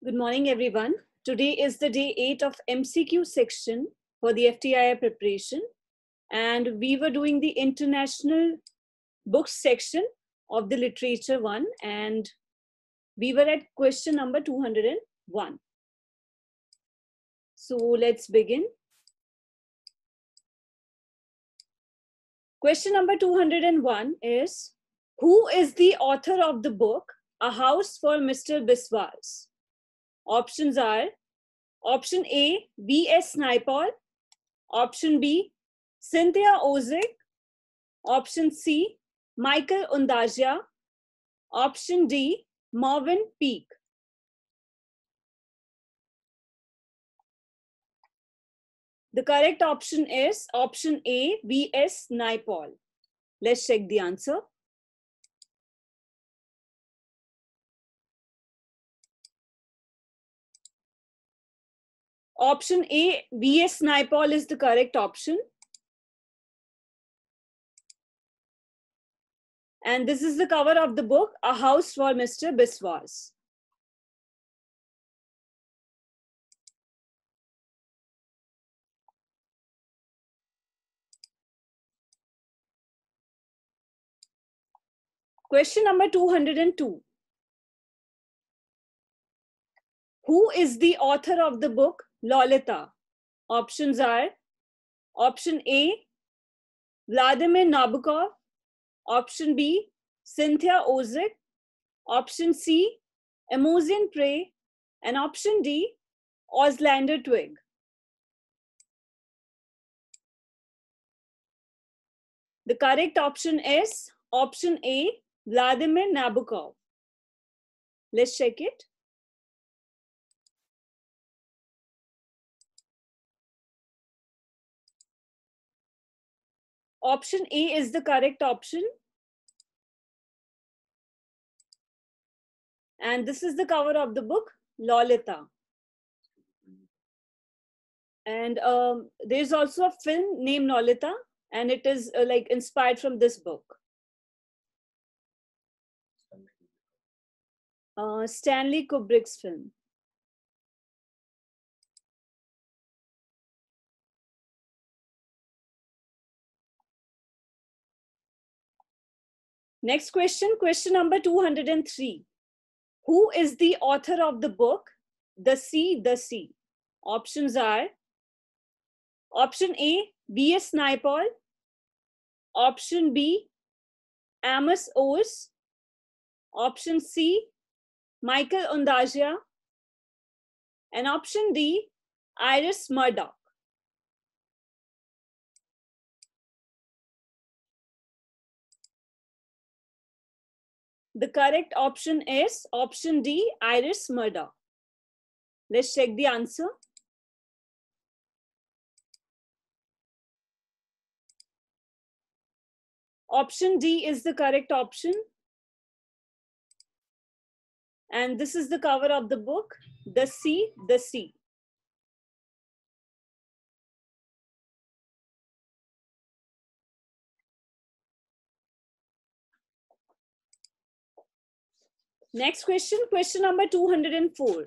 Good morning, everyone. Today is the day 8 of MCQ section for the FTII preparation. And we were doing the international books section of the literature one. And we were at question number 201. So let's begin. Question number 201 is, who is the author of the book, A House for Mr. Biswas? Options are, option A, V.S. Naipaul, option B, Cynthia Ozick, option C, Michael Ondaatje, option D, Marvin Peake. The correct option is option A, V.S. Naipaul. Let's check the answer. Option A, V.S. Naipaul is the correct option. And this is the cover of the book, A House for Mr. Biswas. Question number 202. Who is the author of the book, Lolita? Options are, option A, Vladimir Nabokov, option B, Cynthia Ozick, option C, Imogen Prey, and option D, Oslander Twig. The correct option is option A, Vladimir Nabokov. Let's check it. Option A is the correct option. And this is the cover of the book, Lolita. And there's also a film named Lolita, and it is like inspired from this book. Stanley Kubrick's film. Next question, question number 203. Who is the author of the book, The Sea, the Sea? Options are, option A, V.S. Naipaul, option B, Amos Oz, option C, Michael Ondaatje, and option D, Iris Murdoch. The correct option is option D, Iris Murdoch. Let's check the answer. Option D is the correct option. And this is the cover of the book, The Sea, the Sea. Next question, question number 204.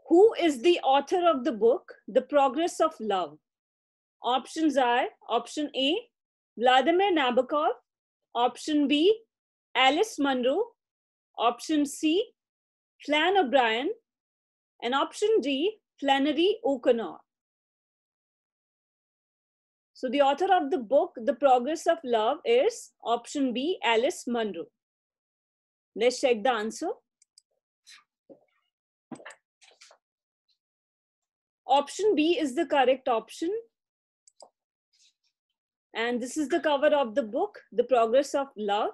Who is the author of the book, The Progress of Love? Options are, option A, Vladimir Nabokov, option B, Alice Munro, option C, Flann O'Brien, and option D, Flannery O'Connor. So the author of the book, The Progress of Love, is option B, Alice Munro. Let's check the answer. Option B is the correct option. And this is the cover of the book, The Progress of Love.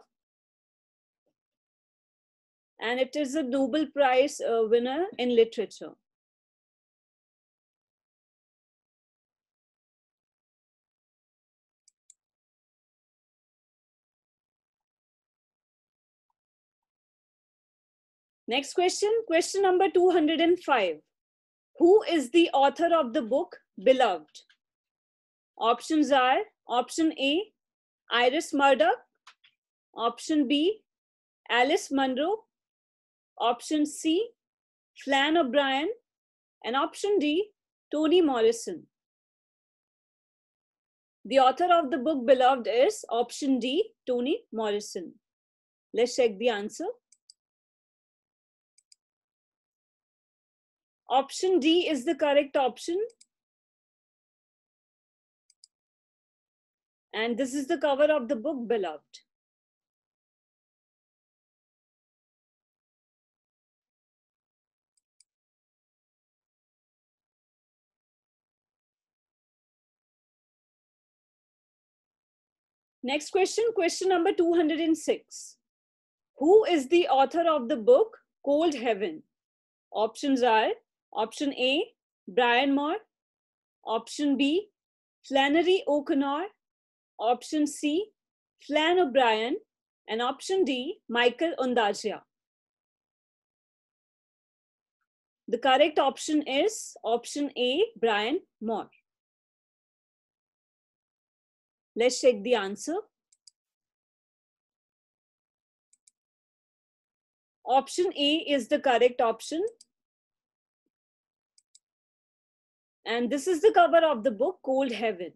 And it is a Nobel Prize winner in literature. Next question, question number 205. Who is the author of the book, Beloved? Options are, option A, Iris Murdoch, option B, Alice Munro, option C, Flann O'Brien, and option D, Toni Morrison. The author of the book Beloved is option D, Toni Morrison. Let's check the answer. Option D is the correct option. And this is the cover of the book Beloved. Next question, question number 206. Who is the author of the book Cold Heaven? Options are option A, Brian Moore, option B, Flannery O'Connor, option C, Flann O'Brien, and option D, Michael Ondaatje. The correct option is option A, Brian Moore. Let's check the answer. Option A is the correct option. And this is the cover of the book Cold Heaven.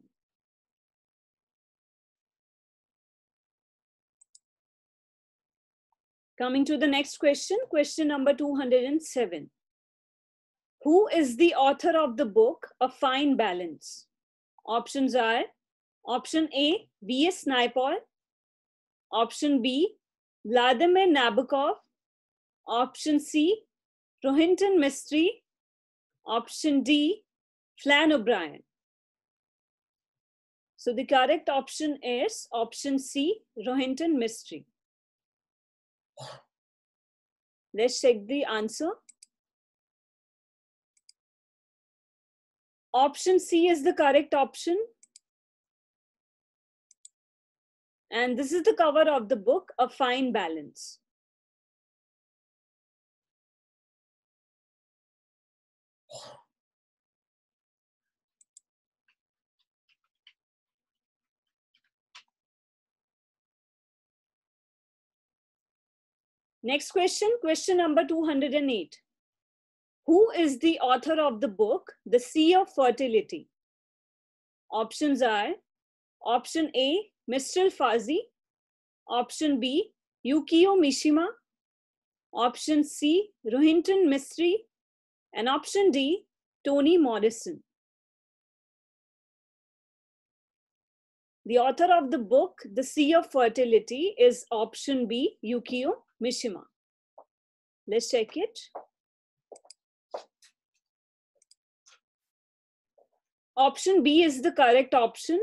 Coming to the next question, question number 207. Who is the author of the book A Fine Balance? Options are option A, V.S. Naipaul, option B, Vladimir Nabokov, option C, Rohinton Mistry, option D, Flann O'Brien. So the correct option is option C, Rohinton Mistry. Let's check the answer. Option C is the correct option. And this is the cover of the book, A Fine Balance. Next question, question number 208. Who is the author of the book, The Sea of Fertility? Options are option A, Mr. Fuzzy, option B, Yukio Mishima, option C, Rohinton Mistry, and option D, Toni Morrison. The author of the book, The Sea of Fertility, is option B, Yukio Mishima. Let's check it. Option B is the correct option.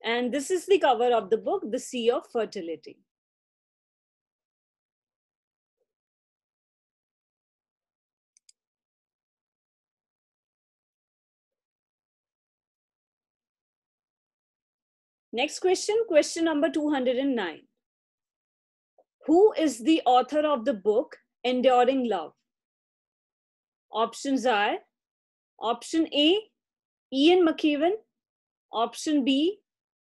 And this is the cover of the book, The Sea of Fertility. Next question, question number 209. Who is the author of the book, Enduring Love? Options are option A, Ian McEwan, option B,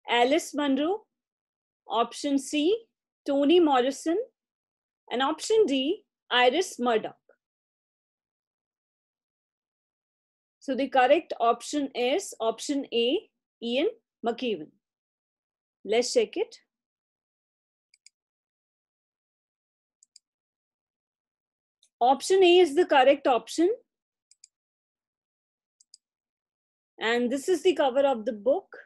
Alice Munro, option C, Toni Morrison, and option D, Iris Murdoch. So the correct option is option A, Ian McEwan. Let's check it. Option A is the correct option. And this is the cover of the book.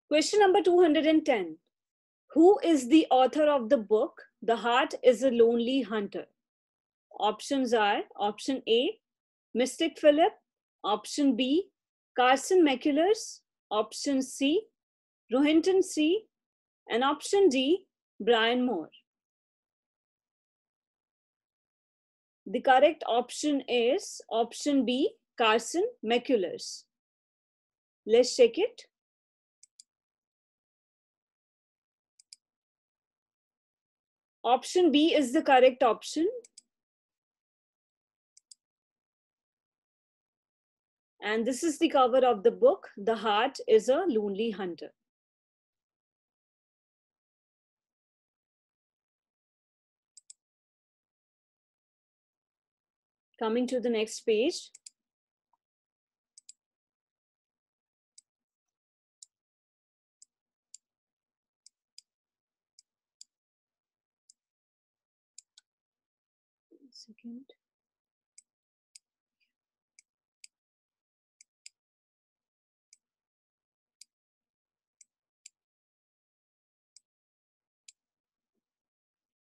Question number 210. Who is the author of the book, The Heart is a Lonely Hunter? Options are option A, Mystic Philip, option B, Carson McCullers, option C, Rohinton C, and option D, Brian Moore. The correct option is option B, Carson McCullers. Let's check it. Option B is the correct option. And this is the cover of the book, The Heart is a Lonely Hunter. Coming to the next page. One second.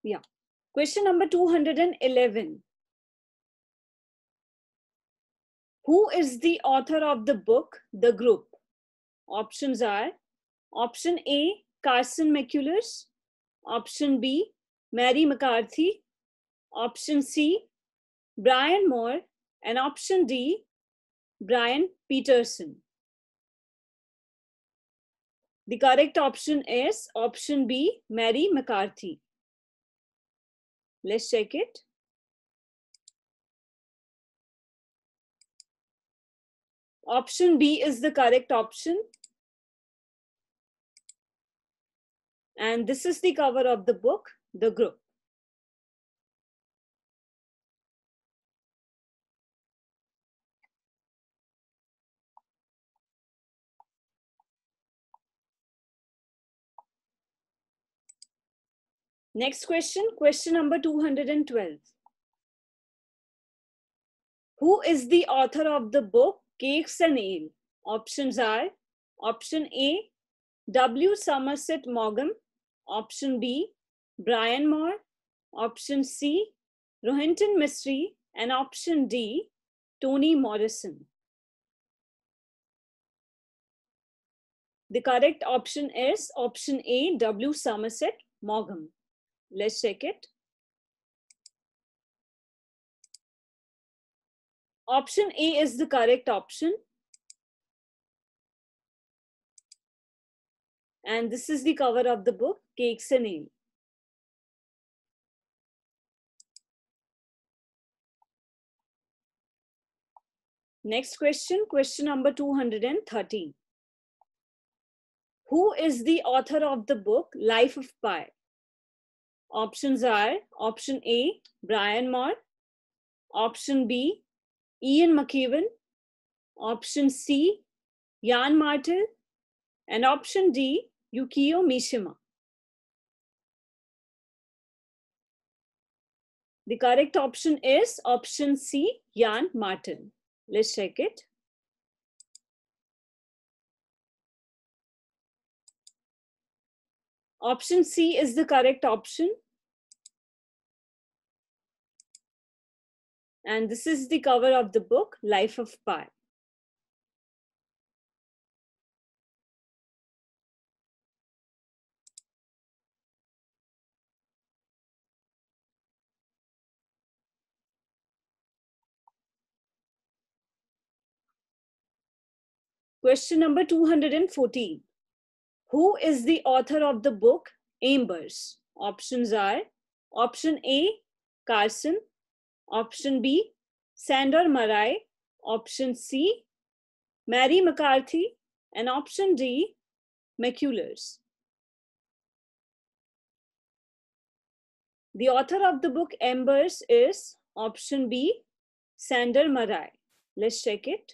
Yeah. Question number 211. Who is the author of the book, The Group? Options are option A, Carson McCullers, option B, Mary McCarthy, option C, Brian Moore, and option D, Brian Peterson. The correct option is option B, Mary McCarthy. Let's check it. Option B is the correct option. And this is the cover of the book, The Group. Next question, question number 212. Who is the author of the book, Cakes and Ale? Options are option A, W. Somerset Maugham, option B, Brian Moore, option C, Rohinton Mistry, and option D, Toni Morrison. The correct option is option A, W. Somerset Maugham. Let's check it. Option A is the correct option. And this is the cover of the book, Cakes and Ale. Next question, question number 213. Who is the author of the book, Life of Pi? Options are option A, Brian Moore, option B, Ian McEwan, option C, Jan Martel, and option D, Yukio Mishima. The correct option is option C, Jan Martel. Let's check it. Option C is the correct option. And this is the cover of the book, Life of Pi. Question number 214. Who is the author of the book, Ambers? Options are option A, Carson, option B, Sandor Marai, option C, Mary McCarthy, and option D, McCullers. The author of the book Embers is option B, Sandor Marai. Let's check it.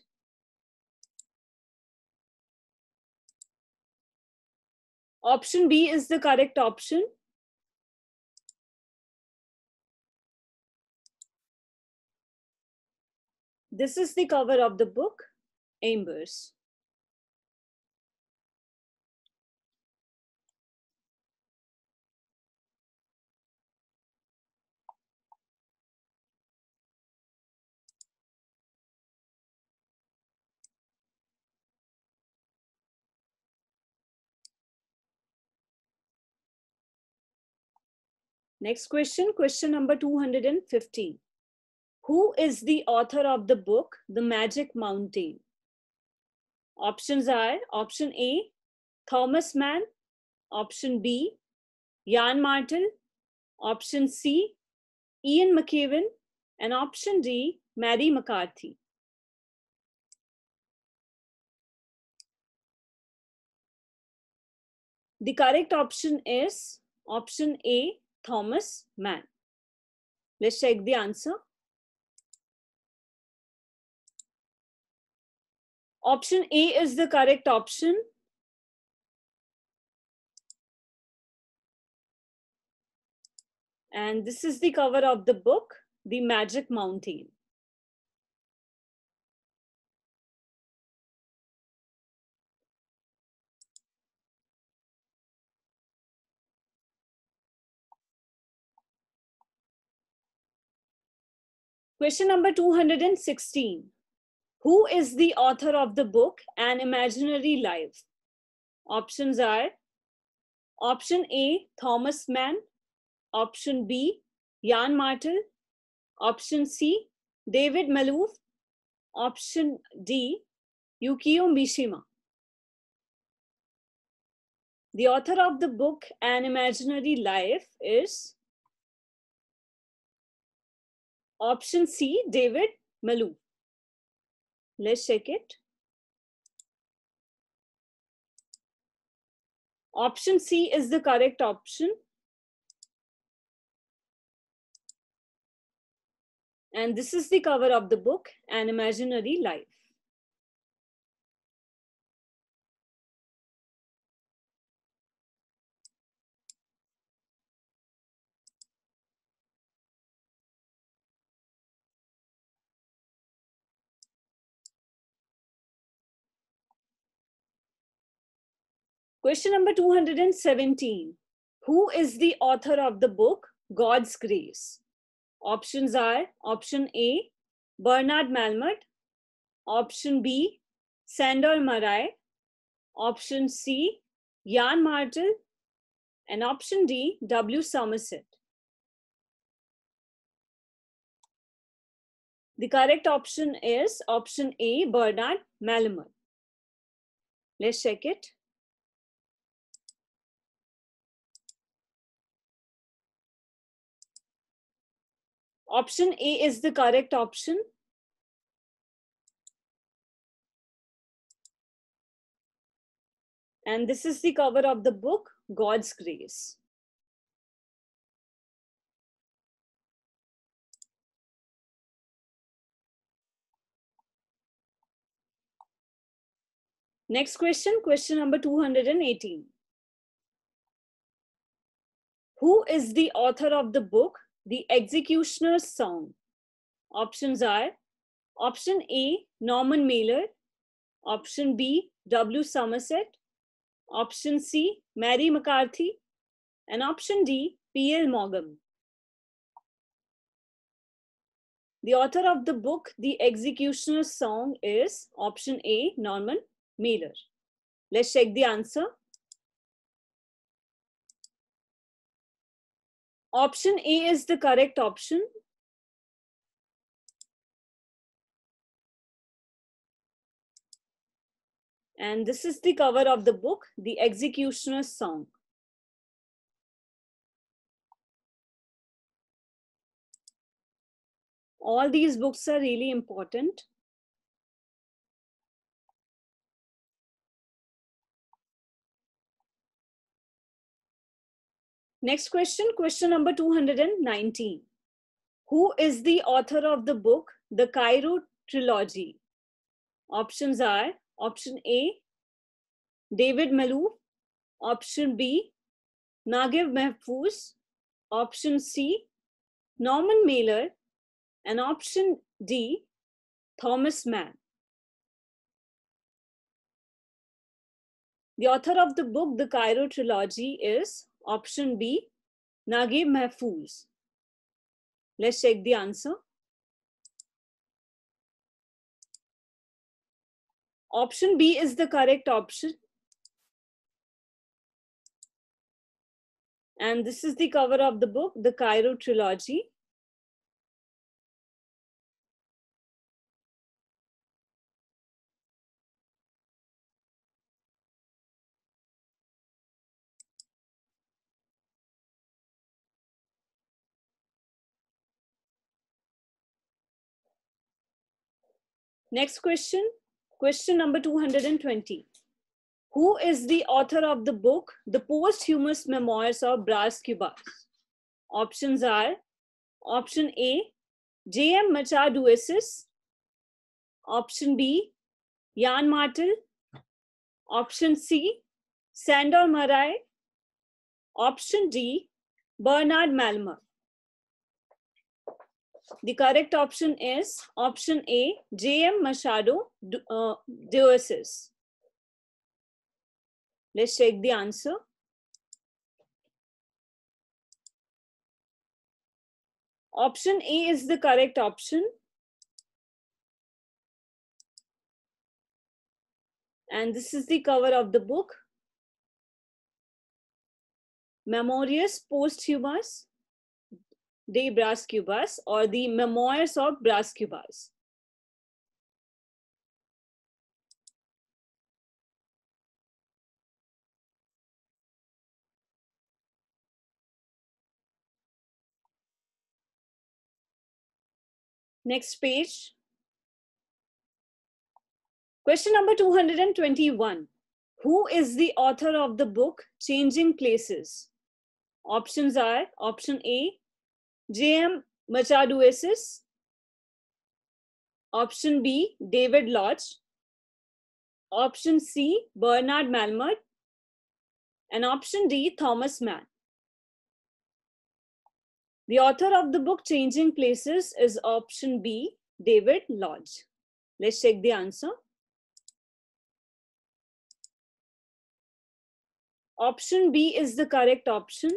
Option B is the correct option. This is the cover of the book, Ambers. Next question, question number 215. Who is the author of the book, The Magic Mountain? Options are option A, Thomas Mann, option B, Jan Martel, Option C, Ian McKellen. And option D, Mary McCarthy. The correct option is option A, Thomas Mann. Let's check the answer. Option A is the correct option. And this is the cover of the book, The Magic Mountain. Question number 216. Who is the author of the book An Imaginary Life? Options are option A, Thomas Mann. Option B, Jan Martel. Option C, David Malouf. Option D, Yukio Mishima. The author of the book An Imaginary Life is option C, David Malouf. Let's check it. Option C is the correct option. And this is the cover of the book, An Imaginary Life. Question number 217. Who is the author of the book God's Grace? Options are option A, Bernard Malmert. Option B, Sandor Marai. Option C, Jan Martel. And option D, W. Somerset. The correct option is option A, Bernard Malmert. Let's check it. Option A is the correct option. And this is the cover of the book, God's Grace. Next question, question number 218. Who is the author of the book, The Executioner's Song? Options are option A, Norman Mailer. Option B, W. Somerset. Option C, Mary McCarthy. And option D, P.L. Morgan. The author of the book, The Executioner's Song, is option A, Norman Mailer. Let's check the answer. Option A is the correct option. And this is the cover of the book, The Executioner's Song. All these books are really important. Next question, question number 219. Who is the author of the book, The Cairo Trilogy? Options are option A, David Malouf. Option B, Naguib Mahfouz. Option C, Norman Mailer. And option D, Thomas Mann. The author of the book, The Cairo Trilogy, is option B, Naguib Mahfouz. Let's check the answer. Option B is the correct option. And this is the cover of the book, The Cairo Trilogy. Next question, question number 220. Who is the author of the book, The Posthumous Memoirs of Bras Cubas? Options are option A, J.M. Machaduesis, option B, Jan Martel, option C, Sandor Marai, option D, Bernard Malmer. The correct option is option A, J.M. Machaduesis. Let's check the answer. Option A is the correct option. And this is the cover of the book, Memorias Posthumas de Bras Cubas, or the Memoirs of Bras Cubas. Next page. Question number 221. Who is the author of the book Changing Places? Options are option A, J.M. Machaduesis, option B, David Lodge, option C, Bernard Malmer, and option D, Thomas Mann. The author of the book Changing Places is option B, David Lodge. Let's check the answer. Option B is the correct option.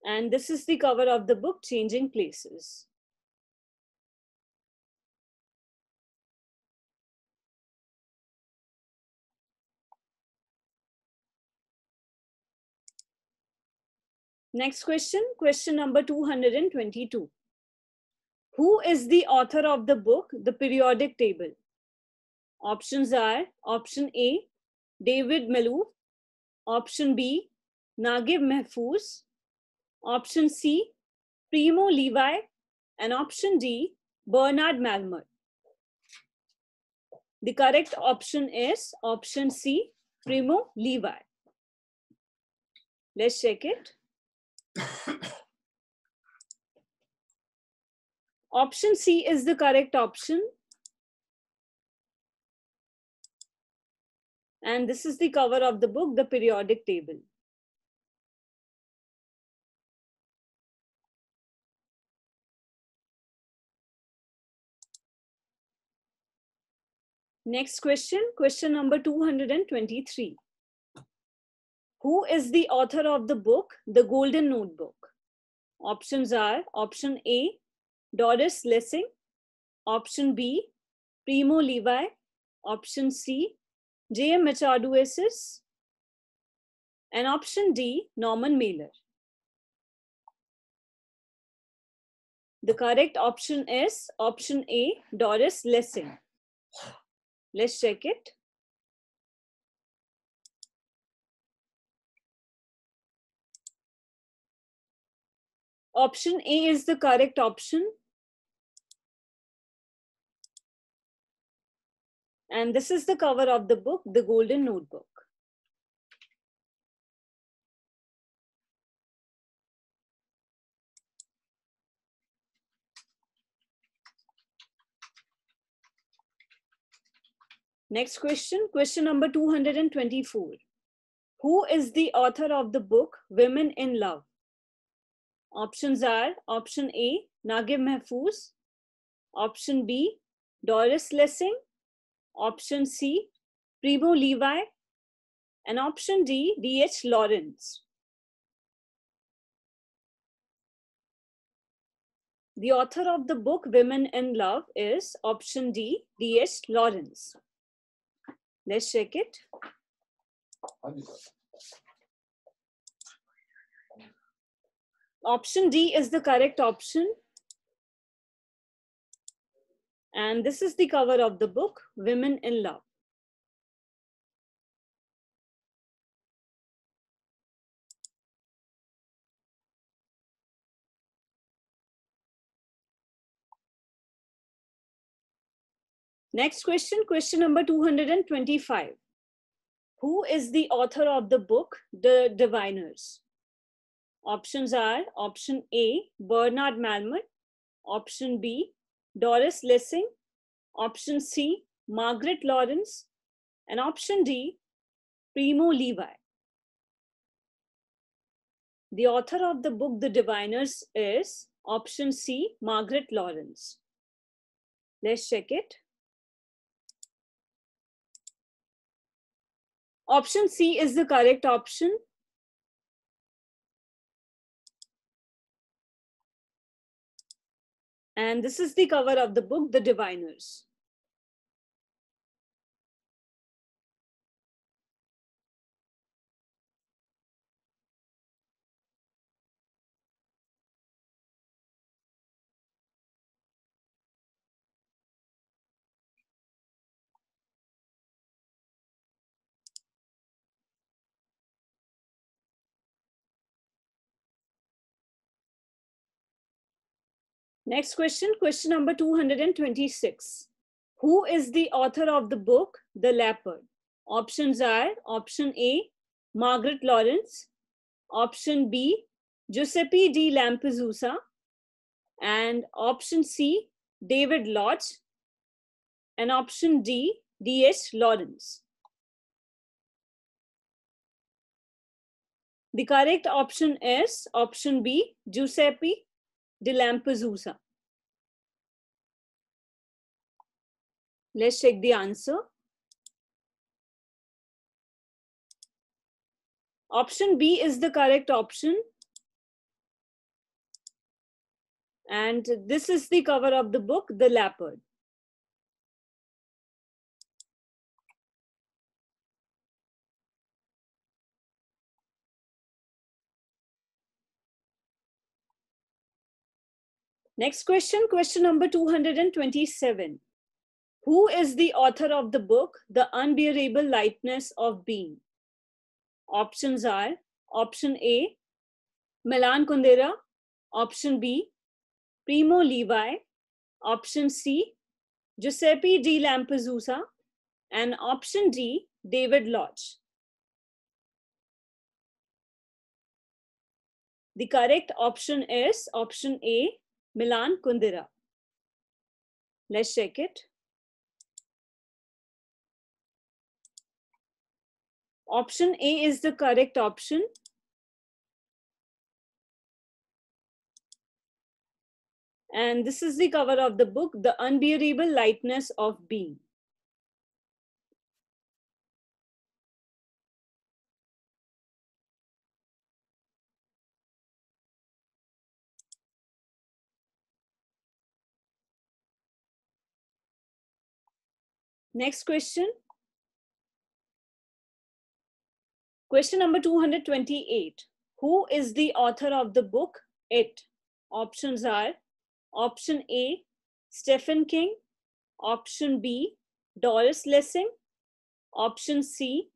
And this is the cover of the book Changing Places. Next question, question number 222. Who is the author of the book The Periodic Table? Options are option A, David Malouf, option B, Naguib Mahfouz, option C, Primo Levi, and option D, Bernard Malmer. The correct option is option C, Primo Levi. Let's check it. Option C is the correct option. And this is the cover of the book, The Periodic Table. Next question, question number 223. Who is the author of the book, The Golden Notebook? Options are option A, Doris Lessing, option B, Primo Levi, option C, J.M. Machaduesis, and option D, Norman Mailer. The correct option is option A, Doris Lessing. Let's check it. Option A is the correct option. And this is the cover of the book, The Golden Notebook. Next question, question number 224. Who is the author of the book, Women in Love? Options are option A, Naguib Mahfouz, option B, Doris Lessing, option C, Primo Levi, and option D, D.H. Lawrence. The author of the book Women in Love is option D, D.H. Lawrence. Let's check it. Option D is the correct option. And this is the cover of the book, Women in Love. Next question, question number 225. Who is the author of the book, The Diviners? Options are option A, Bernard Malamud, option B, Doris Lessing, option C, Margaret Lawrence, and option D, Primo Levi. The author of the book, The Diviners, is option C, Margaret Lawrence. Let's check it. Option C is the correct option. And this is the cover of the book, The Diviners. Next question, question number 226. Who is the author of the book, The Leopard? Options are option A, Margaret Lawrence, option B, Giuseppe di Lampedusa, and option C, David Lodge, and option D, D.H. Lawrence. The correct option is option B, Giuseppe di Lampedusa. Let's check the answer. Option B is the correct option. And this is the cover of the book, The Leopard. Next question, question number 227. Who is the author of the book, The Unbearable Lightness of Being? Options are option A, Milan Kundera, option B, Primo Levi, option C, Giuseppe di Lampedusa, and option D, David Lodge. The correct option is option A, Milan Kundera. Let's check it. Option A is the correct option. And this is the cover of the book, The Unbearable Lightness of Being. Next question. Question number 228. Who is the author of the book, It? Options are option A, Stephen King, option B, Doris Lessing, option C,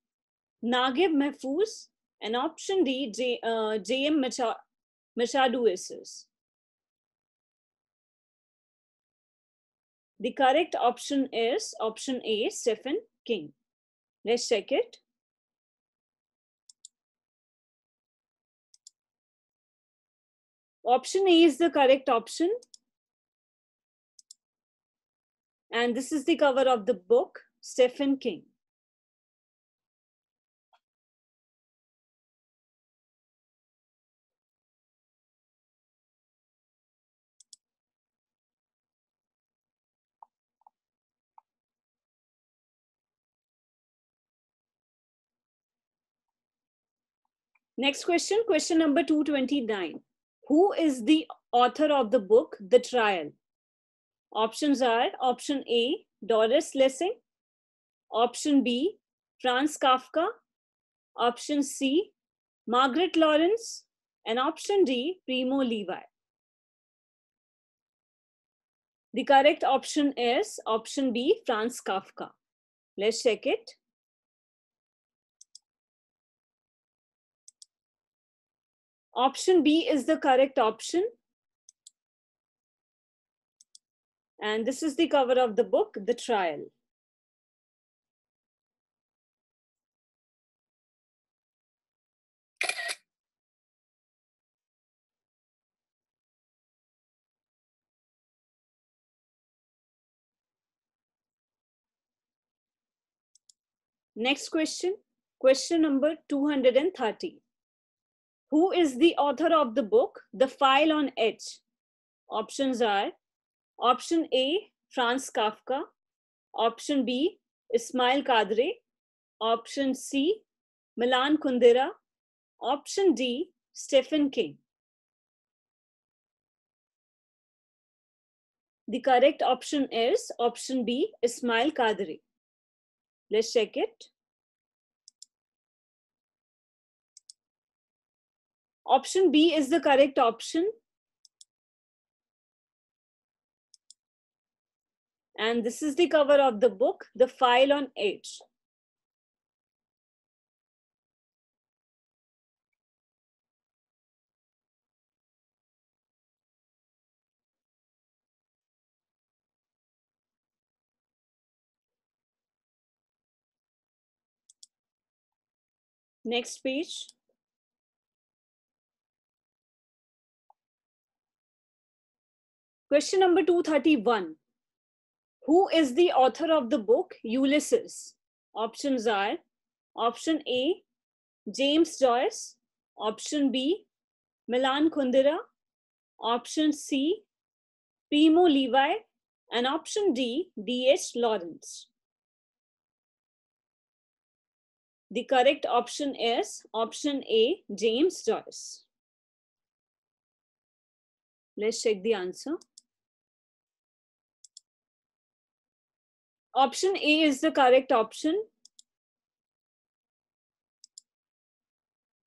Naguib Mahfouz, and option D, J.M. Machadosis. The correct option is option A, Stephen King. Let's check it. Option A is the correct option. And this is the cover of the book, Stephen King. Next question, question number 229. Who is the author of the book, The Trial? Options are option A, Doris Lessing, option B, Franz Kafka, option C, Margaret Lawrence, and option D, Primo Levi. The correct option is option B, Franz Kafka. Let's check it. Option B is the correct option. And this is the cover of the book, The Trial. Next question, question number 230. Who is the author of the book, The File on H? Options are option A, Franz Kafka, option B, Ismail Kadre, option C, Milan Kundera, option D, Stephen King. The correct option is option B, Ismail Kadre. Let's check it. Option B is the correct option. And this is the cover of the book, The File on H. Next page. Question number 231. Who is the author of the book Ulysses? Options are option A, James Joyce, option B, Milan Kundera, option C, Primo Levi, and option D, D.H. Lawrence. The correct option is option A, James Joyce. Let's check the answer. Option A is the correct option.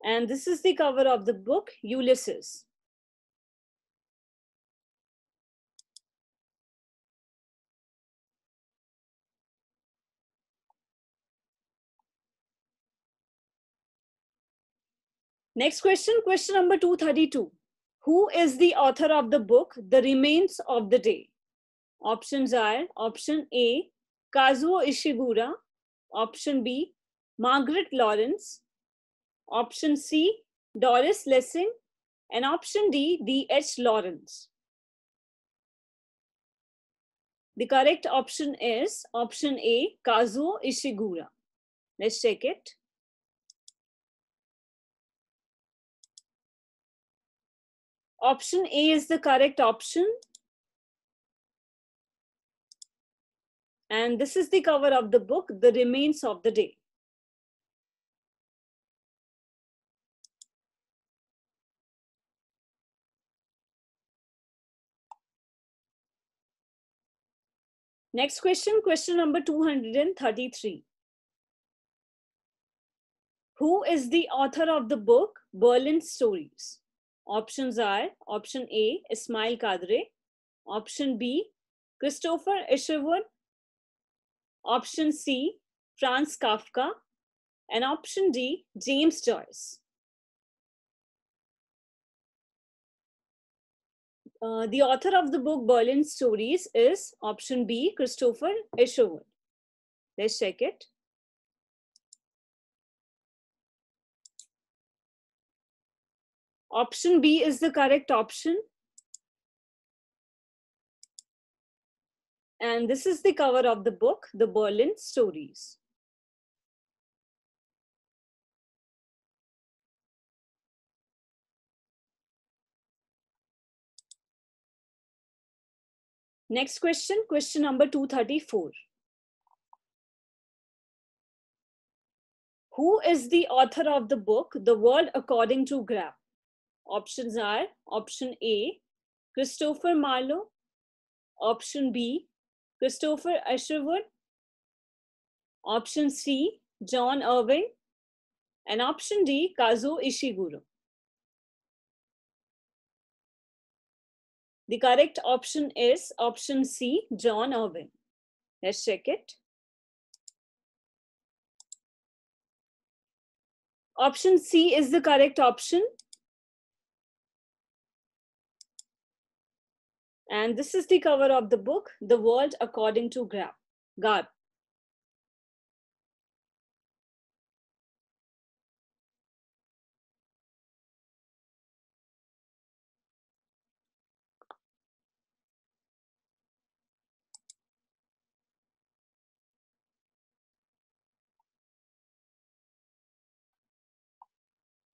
And this is the cover of the book, Ulysses. Next question, question number 232. Who is the author of the book, The Remains of the Day? Options are option A, Kazuo Ishiguro, option B, Margaret Lawrence, option C, Doris Lessing, and option D, D.H. Lawrence. The correct option is option A, Kazuo Ishiguro. Let's check it. Option A is the correct option. And this is the cover of the book, The Remains of the Day. Next question, question number 233. Who is the author of the book, Berlin Stories? Options are option A, Ismail Kadre, option B, Christopher Isherwood, option C, Franz Kafka, and option D, James Joyce. The author of the book Berlin Stories is option B, Christopher Isherwood. Let's check it. Option B is the correct option. And this is the cover of the book, The Berlin Stories. Next question, question number 234. Who is the author of the book, The World According to Graham? Options are option A, Christopher Marlowe, option B, Christopher Isherwood, option C, John Irving, and option D, Kazuo Ishiguro. The correct option is option C, John Irving. Let's check it. Option C is the correct option. And this is the cover of the book, The World According to Garp.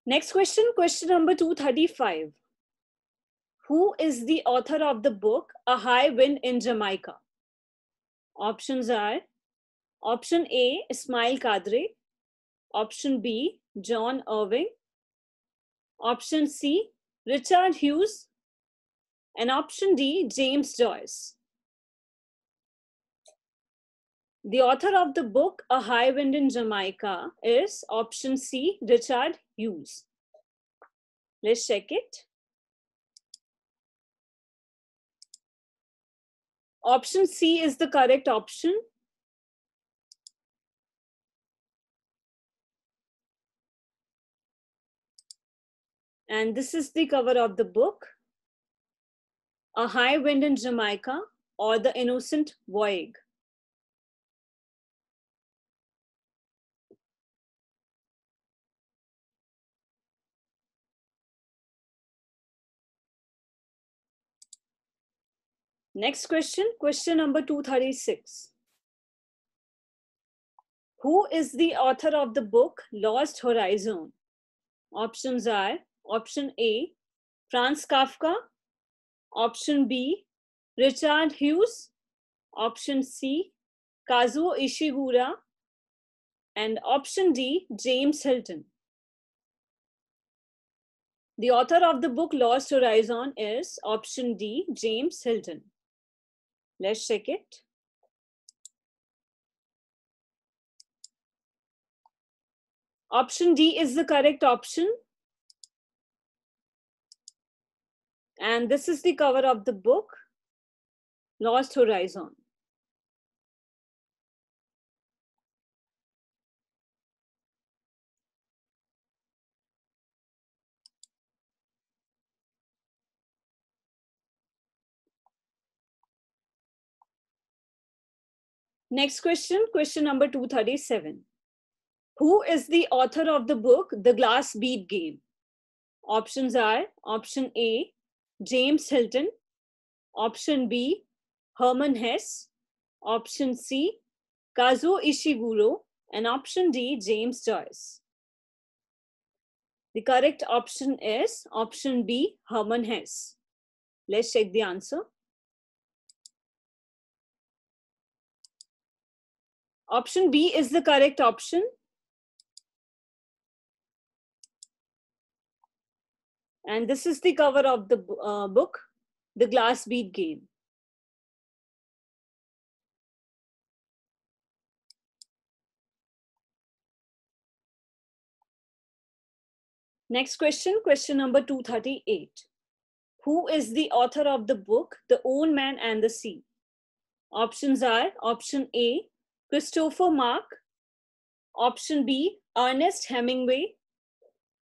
Next question, question number 235. Who is the author of the book, A High Wind in Jamaica? Options are option A, Ismail Kadri, option B, John Irving, option C, Richard Hughes, and option D, James Joyce. The author of the book, A High Wind in Jamaica, is option C, Richard Hughes. Let's check it. Option C is the correct option. And this is the cover of the book, A High Wind in Jamaica, or The Innocent Voyage. Next question, question number 236. Who is the author of the book, Lost Horizon? Options are option A, Franz Kafka, option B, Richard Hughes, option C, Kazuo Ishiguro, and option D, James Hilton. The author of the book Lost Horizon is option D, James Hilton. Let's check it. Option D is the correct option. And this is the cover of the book, Lost Horizon. Next question, question number 237. Who is the author of the book, The Glass Bead Game? Options are option A, James Hilton, option B, Herman Hesse, option C, Kazuo Ishiguro, and option D, James Joyce. The correct option is option B, Herman Hesse. Let's check the answer. Option B is the correct option. And this is the cover of the book, The Glass Bead Game. Next question, question number 238. Who is the author of the book, The Old Man and the Sea? Options are option A, Christopher Mark, option B, Ernest Hemingway,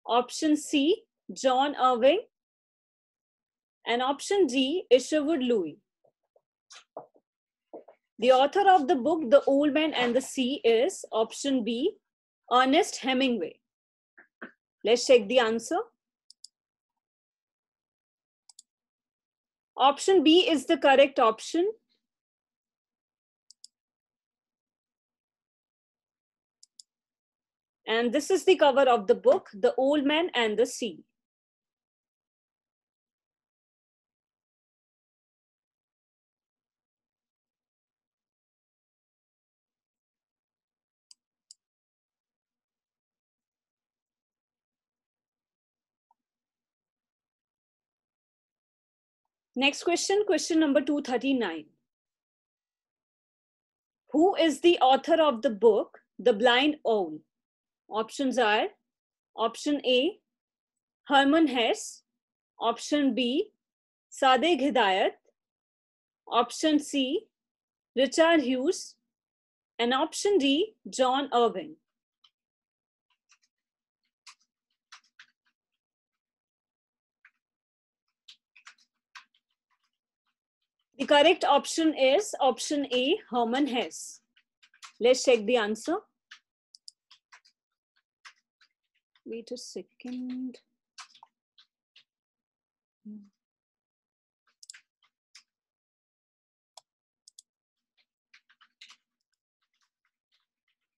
option C, John Irving, and option D, Isherwood Louis. The author of the book, The Old Man and the Sea, is option B, Ernest Hemingway. Let's check the answer. Option B is the correct option. And this is the cover of the book, The Old Man and the Sea. Next question, question number 239. Who is the author of the book, The Blind Owl? Options are option A, Herman Hesse, option B, Sadiq Hidayat, option C, Richard Hughes, and option D, John Irving. The correct option is option A, Hermann Hesse. Let's check the answer. Wait a second.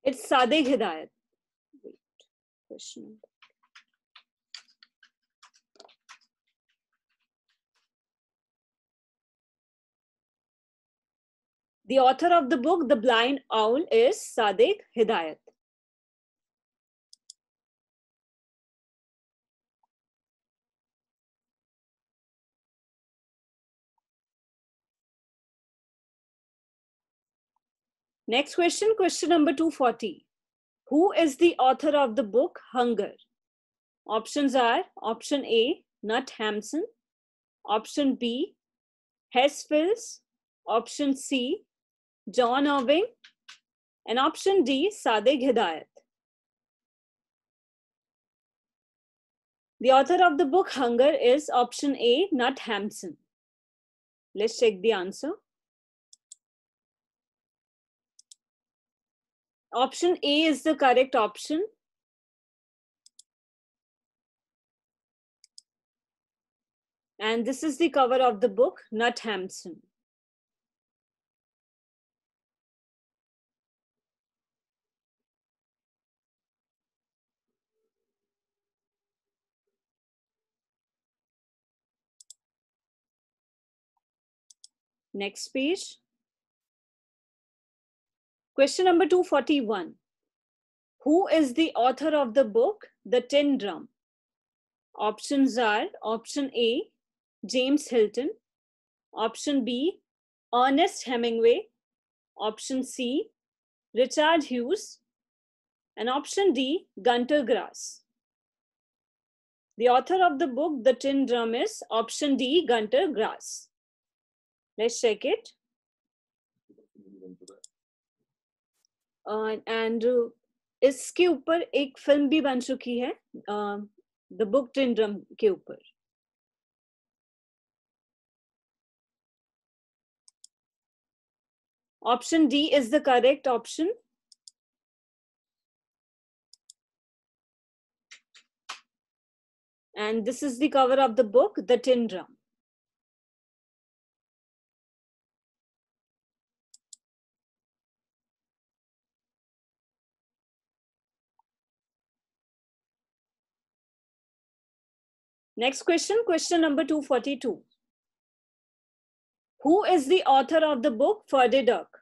It's Sadiq Hidayat. Wait, question. The author of the book, The Blind Owl, is Sadiq Hidayat. Next question, question number 240. Who is the author of the book Hunger? Options are option A, Nat Hampson, option B, Hess Phillips, option C, John Irving, and option D, Sadiq Hidayat. The author of the book Hunger is option A, Nat Hampson. Let's check the answer. Option A is the correct option. And this is the cover of the book, Nat Hampson. Next page. Question number 241. Who is the author of the book, The Tin Drum? Options are option A, James Hilton, option B, Ernest Hemingway, option C, Richard Hughes, and option D, Gunter Grass. The author of the book, The Tin Drum, is option D, Gunter Grass. Let's check it. And इसके ऊपर एक film भी बन चुकी है, the book tin drum के ऊपर. Option D is the correct option. And this is the cover of the book, The Tin Drum. Next question, question number 242. Who is the author of the book, Ferdy Duck?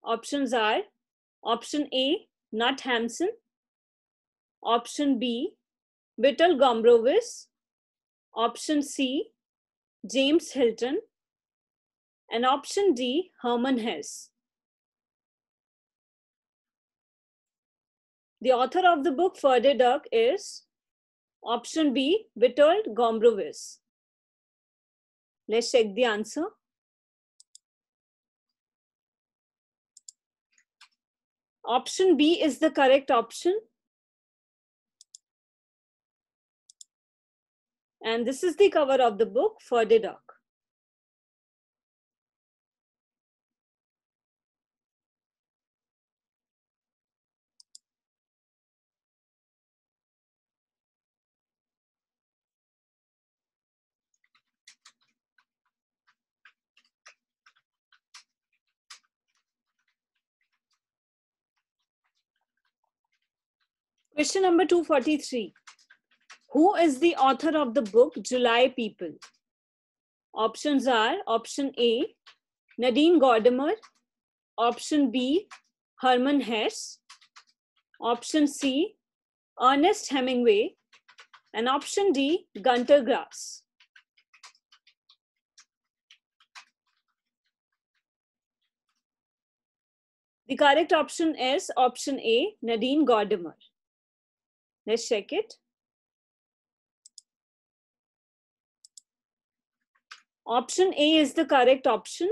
Options are option A, Nat Hampson, option B, Whittle Gombrowicz, option C, James Hilton, and option D, Hermann Hesse. The author of the book, Ferdy Duck, is option B, Whittle Gombrowicz. Let's check the answer. Option B is the correct option. And this is the cover of the book, Ferdy Duck. Question number 243. Who is the author of the book, July People? Options are option A, Nadine Gordimer, option B, Hermann Hesse, option C, Ernest Hemingway, and option D, Gunter Grass. The correct option is option A, Nadine Gordimer. Let's check it. Option A is the correct option.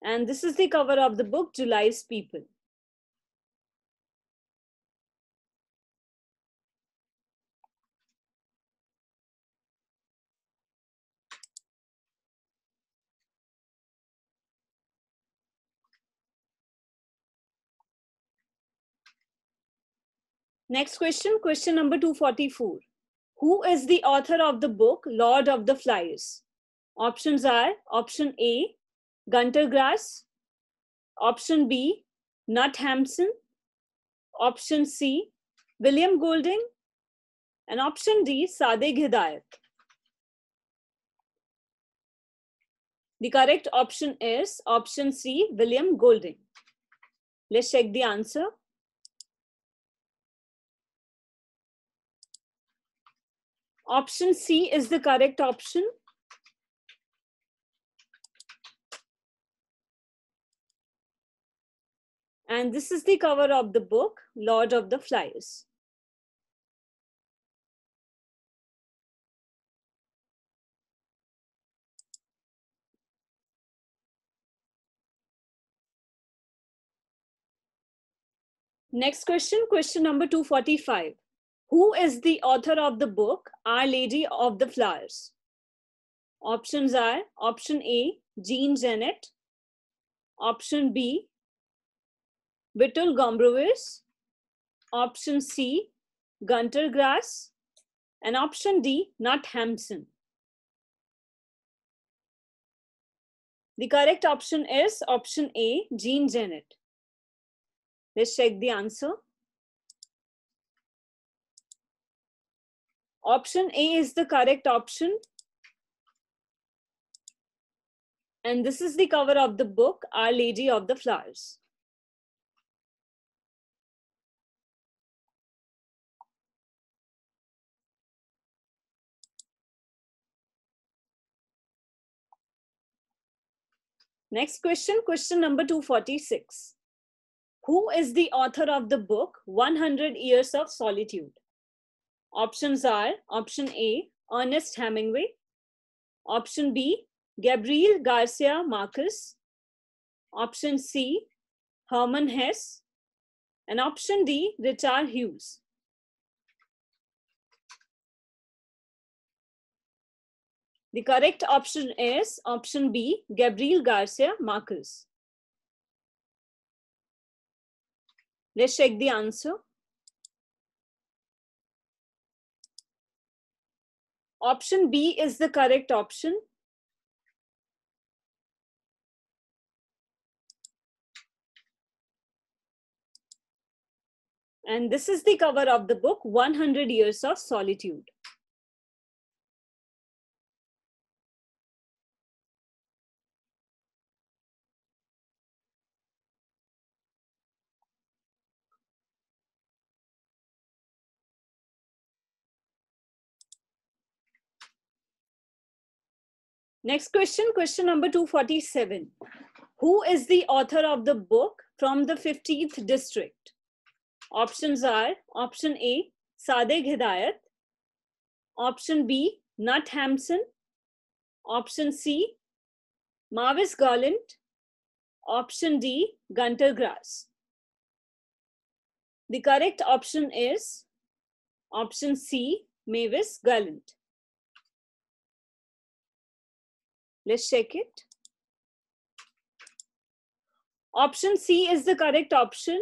And this is the cover of the book, July's People. Next question, question number 244. Who is the author of the book Lord of the Flies? Options are option A, Gunter Grass, option B, Nat Hampson, option C, William Golding, and option D, Sadegh Hidayat. The correct option is option C, William Golding. Let's check the answer. Option C is the correct option. And this is the cover of the book, Lord of the Flies. Next question, question number 245. Who is the author of the book, Our Lady of the Flowers? Options are option A, Jean Genet, option B, Whittle Gombrowicz, option C, Gunter Grass, and option D, Nat Hampson. The correct option is option A, Jean Genet. Let's check the answer. Option A is the correct option. And this is the cover of the book, Our Lady of the Flowers. Next question, question number 246. Who is the author of the book 100 Years of Solitude? Options are option A, Ernest Hemingway, option B, Gabriel Garcia Marquez, option C, Hermann Hesse, and option D, Richard Hughes. The correct option is option B, Gabriel Garcia Marquez. Let's check the answer. Option B is the correct option. And this is the cover of the book, 100 Years of Solitude. Next question, question number 247. Who is the author of the book From the 15th District? Options are option A, Sadegh Hidayat, option B, Nat Hampson, option C, Mavis Garland, option D, Gunter Grass. The correct option is option C, Mavis Garland. Let's check it. Option C is the correct option.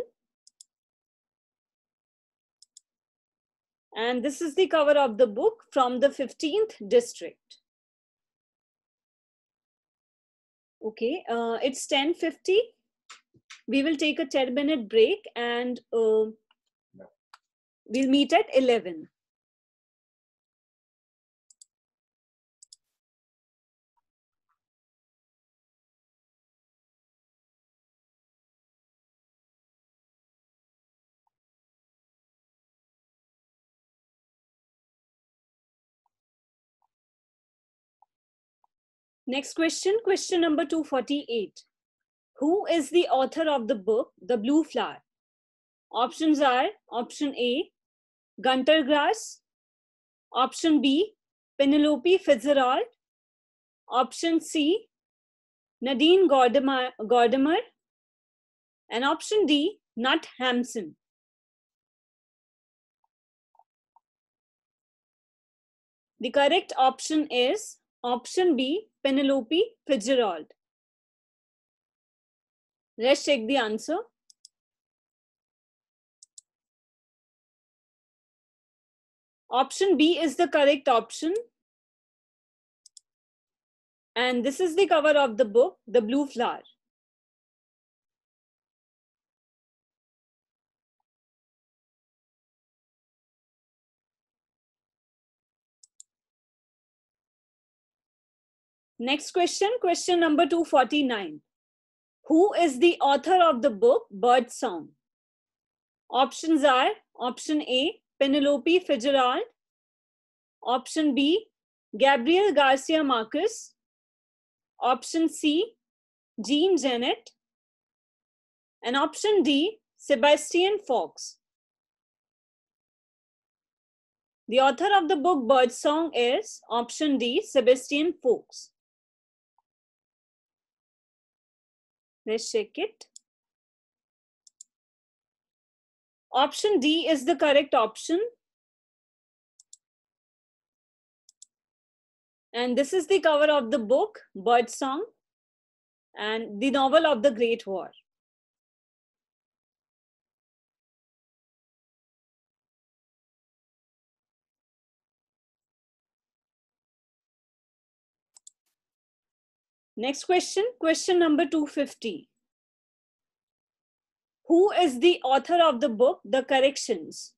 And this is the cover of the book, From the 15th District. Okay, it's 10:50. We will take a 10-minute break and we'll meet at 11. Next question, question number 248. Who is the author of the book, The Blue Flower? Options are option A, Gunter Grass, option B, Penelope Fitzgerald, option C, Nadine Gordimer, and option D, Nat Hampson. The correct option is option B, Penelope Fitzgerald. Let's check the answer. Option B is the correct option. And this is the cover of the book, The Blue Flower. Next question, question number 249. Who is the author of the book, Bird Song? Options are option A, Penelope Fitzgerald. Option B, Gabriel Garcia Marquez. Option C, Jean Genet. And option D, Sebastian Fox. The author of the book Bird Song is option D, Sebastian Fox. Let's check it. Option D is the correct option. And this is the cover of the book, Bird Song, and the novel of the Great War. Next question, question number 250. Who is the author of the book, The Corrections?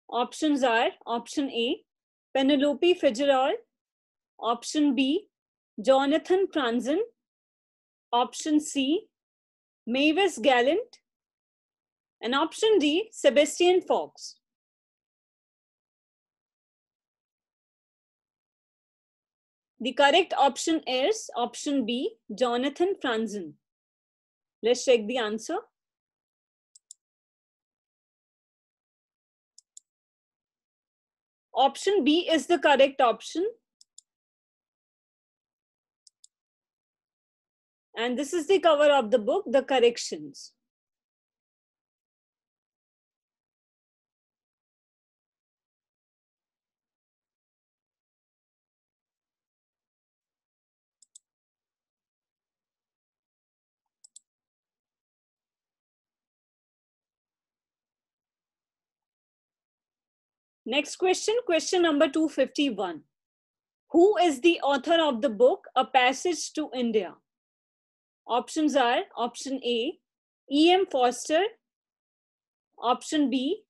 Options are option A, Penelope Fitzgerald. Option B, Jonathan Franzen. Option C, Mavis Gallant. And option D, Sebastian Fox. The correct option is option B, Jonathan Franzen. Let's check the answer. Option B is the correct option. And this is the cover of the book, The Corrections. Next question, question number 251. Who is the author of the book, A Passage to India? Options are option A, E.M. Forster. Option B,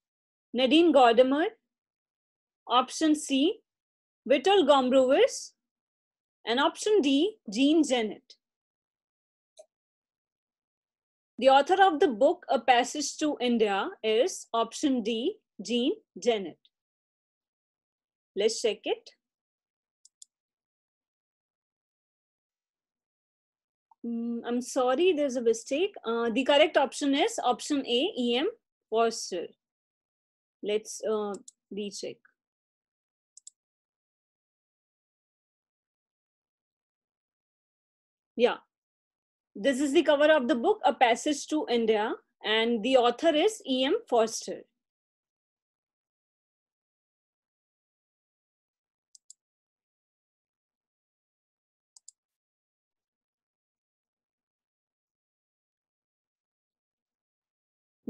Nadine Gordimer. Option C, Whittle Gombrowicz. And option D, Jean Genet. The author of the book, A Passage to India, is option D, Jean Genet. Let's check it. I'm sorry, there's a mistake. The correct option is option A, E.M. Forster. Let's recheck. Yeah, this is the cover of the book, A Passage to India, and the author is E.M. Forster.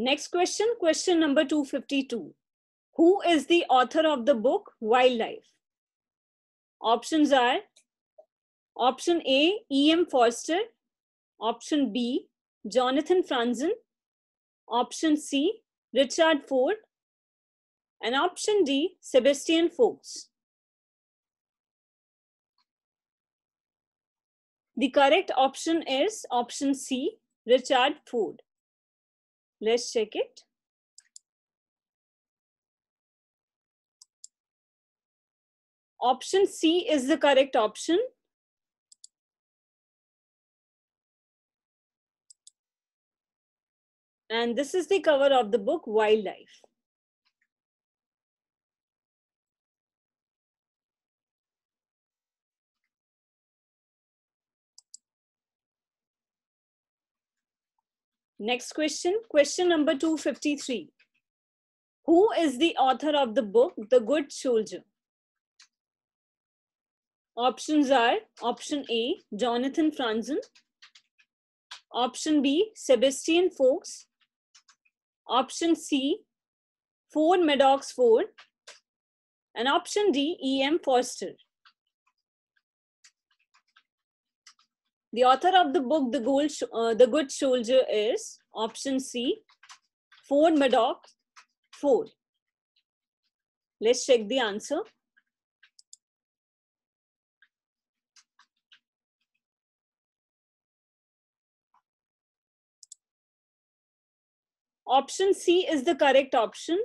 Next question, question number 252. Who is the author of the book, Wildlife? Options are option A, E.M. Forster. Option B, Jonathan Franzen. Option C, Richard Ford. And option D, Sebastian Fox. The correct option is option C, Richard Ford. Let's check it. Option C is the correct option. And this is the cover of the book, Wildlife. Next question, question number 253. Who is the author of the book, The Good Soldier? Options are option A, Jonathan Franzen. Option B, Sebastian Fox. Option C, Ford Madox Ford. And option D, E.M. Forster. The author of the book, The Good Soldier is option C, Ford Madox Ford. Let's check the answer. Option C is the correct option.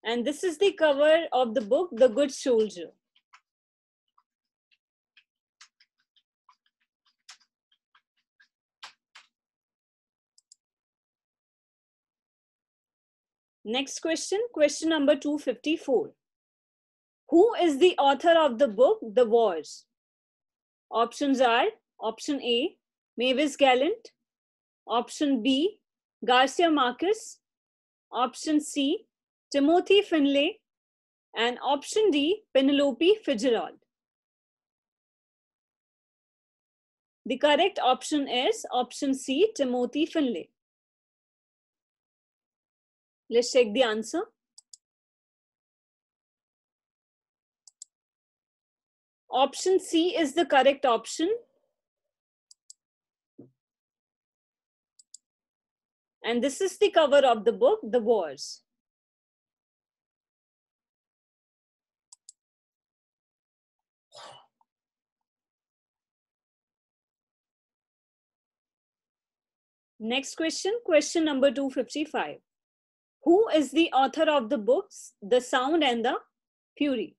And this is the cover of the book, The Good Soldier. Next question, question number 254. Who is the author of the book, The Wars? Options are option A, Mavis Gallant, option B, Garcia Marquez, option C, Timothy Finlay, and option D, Penelope Fitzgerald. The correct option is option C, Timothy Finlay. Let's check the answer. Option C is the correct option. And this is the cover of the book, The Wars. Next question, question number 255. Who is the author of the books, The Sound and the Fury?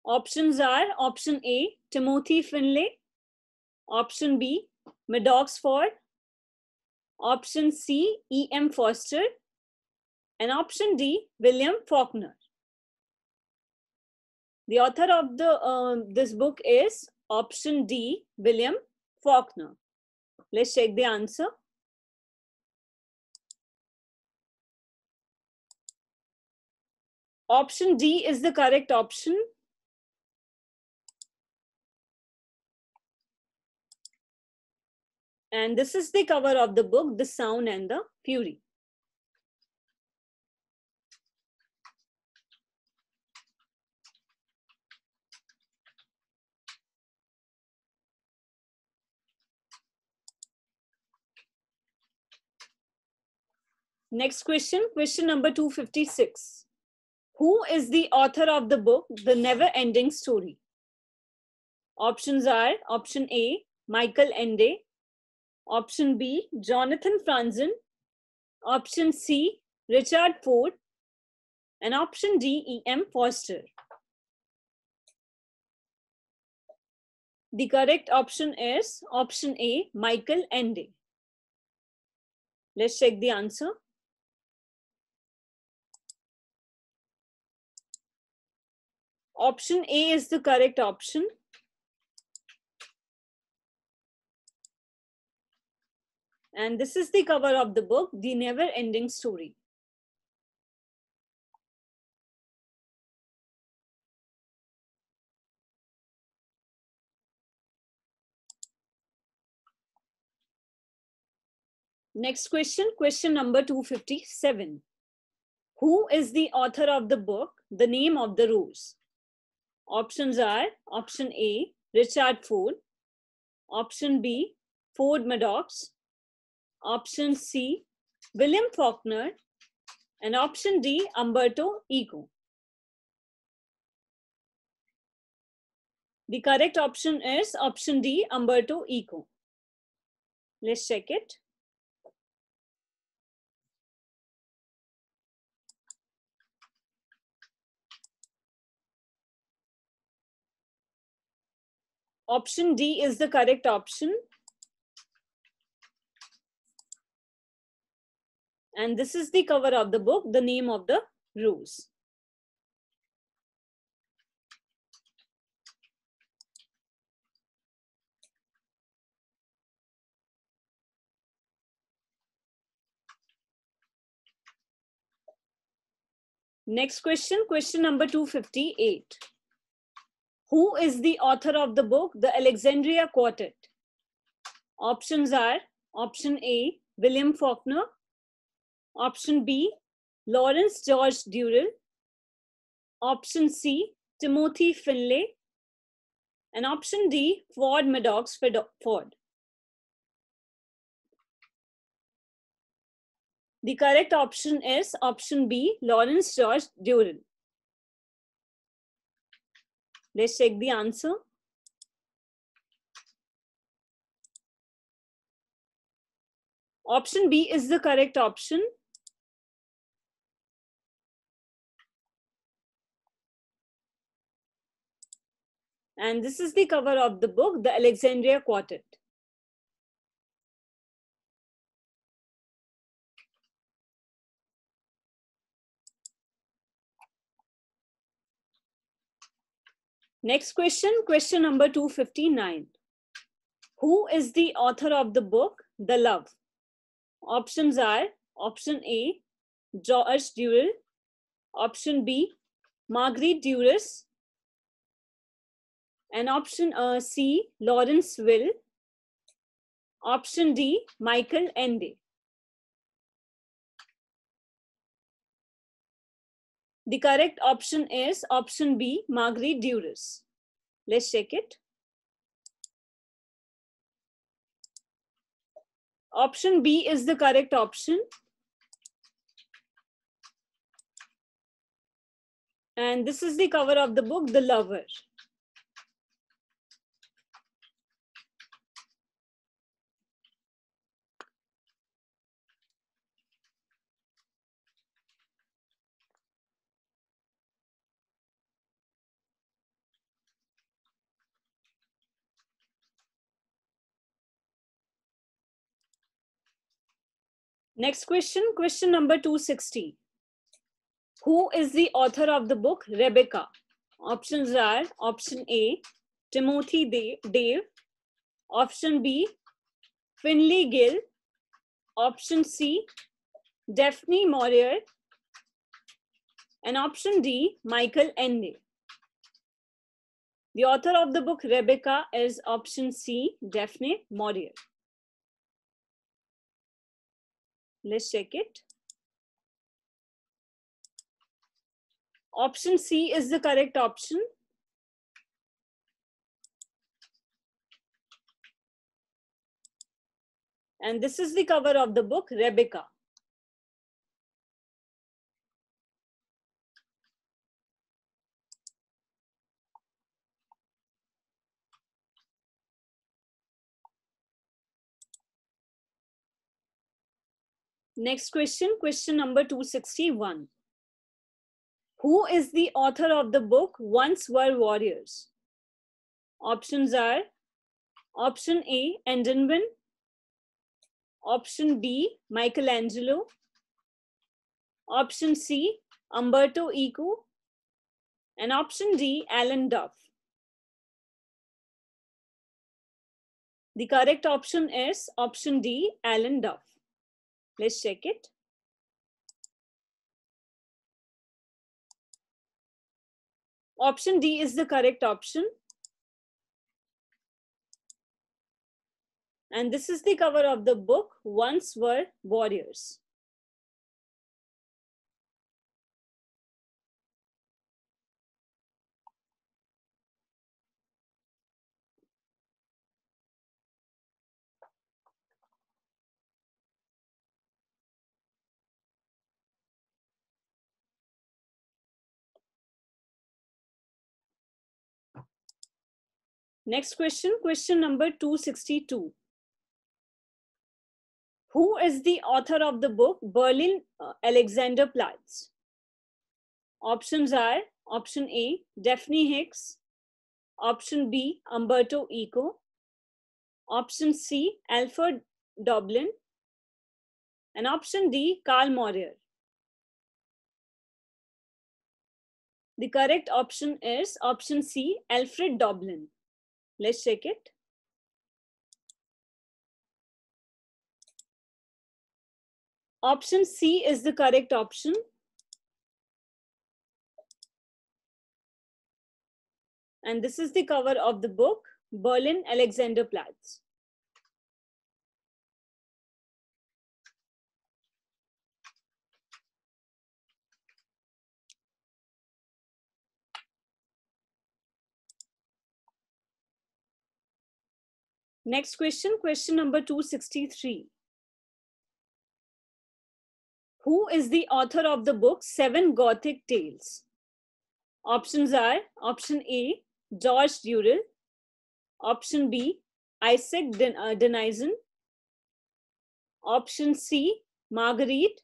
Options are option A, Timothy Finlay, option B, Madox Ford, option C, E.M. Forster, and option D, William Faulkner. The author of this book is option D, William Faulkner. Let's check the answer. Option D is the correct option. And this is the cover of the book, The Sound and the Fury. Next question, question number 256. Who is the author of the book, The Never Ending Story? Options are option A, Michael Ende, option B, Jonathan Franzen, option C, Richard Ford, and option D, E.M. Forster. The correct option is option A, Michael Ende. Let's check the answer. Option A is the correct option. And this is the cover of the book, The Never Ending Story. Next question, question number 257. Who is the author of the book, The Name of the Rose? Options are option A, Richard Ford, option B, Ford Madox, option C, William Faulkner, and option D, Umberto Eco. The correct option is option D, Umberto Eco. Let's check it. Option D is the correct option. And this is the cover of the book, The Name of the Rose. Next question, question number 258. Who is the author of the book, The Alexandria Quartet? Options are option A, William Faulkner. Option B, Lawrence George Durrell. Option C, Timothy Finlay. And option D, Ford Madox Ford. The correct option is option B, Lawrence George Durrell. Let's check the answer. Option B is the correct option. And this is the cover of the book, The Alexandria Quartet. Next question, question number 259. Who is the author of the book, The Love? Options are option A, George Durrell. Option B, Marguerite Duras. And option C, Lawrence Will. Option D, Michael Ende. The correct option is option B, Marguerite Duras. Let's check it. Option B is the correct option. And this is the cover of the book, The Lover. Next question, question number 260. Who is the author of the book, Rebecca? Options are option A, Timothy Dave. Option B, Finley Gill. Option C, Daphne Maurier. And option D, Michael Ende. The author of the book, Rebecca, is option C, Daphne Maurier. Let's check it. Option C is the correct option. And this is the cover of the book, Rebecca. Next question, question number 261. Who is the author of the book, Once Were Warriors? Options are option A, Endenman. Option B, Michelangelo. Option C, Umberto Eco. And option D, Alan Duff. The correct option is option D, Alan Duff. Let's check it. Option D is the correct option. And this is the cover of the book, Once Were Warriors. Next question, question number 262. Who is the author of the book, Berlin Alexanderplatz? Options are option A, Daphne Hicks. Option B, Umberto Eco. Option C, Alfred Doblin. And option D, Karl Maurer. The correct option is option C, Alfred Doblin. Let's check it. Option C is the correct option. And this is the cover of the book, Berlin Alexanderplatz. Next question, question number 263. Who is the author of the book Seven Gothic Tales? Options are option A, George Durrell, option B, Isaac Denizen, option C, Marguerite,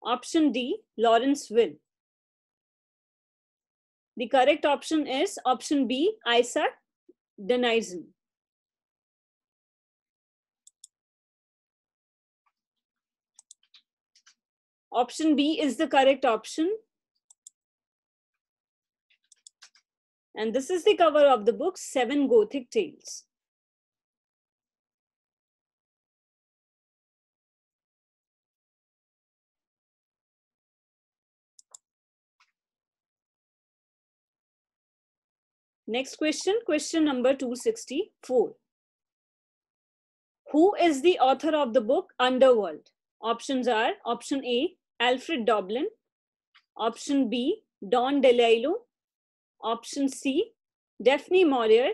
option D, Lawrence Will. The correct option is option B, Isaac Denizen. Option B is the correct option. And this is the cover of the book, Seven Gothic Tales. Next question, question number 264. Who is the author of the book Underworld? Options are option A, Alfred Doblin, option B, Don DeLillo, option C, Daphne Maurier,